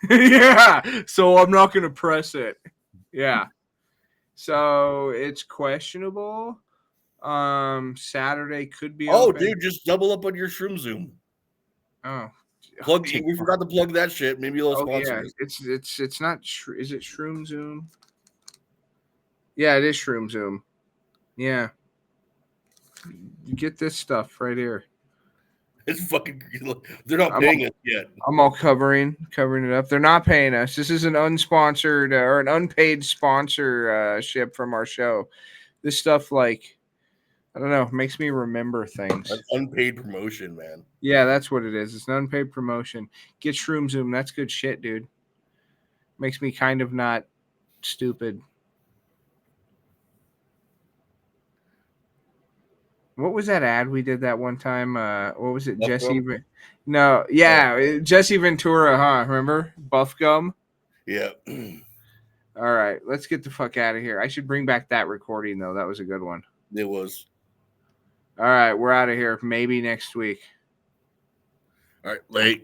Speaker 3: Yeah, so I'm not gonna press it. Yeah, so it's questionable. Saturday could be.
Speaker 2: Oh,
Speaker 3: open.
Speaker 2: dude, just double up on your Shroom Zoom.
Speaker 3: Oh,
Speaker 2: we forgot to plug that shit. Maybe a little sponsor.
Speaker 3: Yeah, it's not. Is it Shroom Zoom? Yeah, it is Shroom Zoom. Yeah. You get this stuff right here.
Speaker 2: It's fucking. They're not paying us yet.
Speaker 3: I'm all covering it up. They're not paying us. This is an unsponsored or an unpaid sponsorship from our show. This stuff, I don't know, makes me remember things.
Speaker 2: An unpaid promotion, man.
Speaker 3: Yeah, that's what it is. It's an unpaid promotion. Get Shroom Zoom. That's good shit, dude. Makes me kind of not stupid. What was that ad we did that one time? What was it?
Speaker 2: Buff
Speaker 3: Jesse?
Speaker 2: gum?
Speaker 3: No, yeah, Jesse Ventura, huh? Remember? Buff gum?
Speaker 2: Yeah.
Speaker 3: All right, let's get the fuck out of here. I should bring back that recording, though. That was a good one.
Speaker 2: It was.
Speaker 3: All right, we're out of here. Maybe next week.
Speaker 2: All right, late.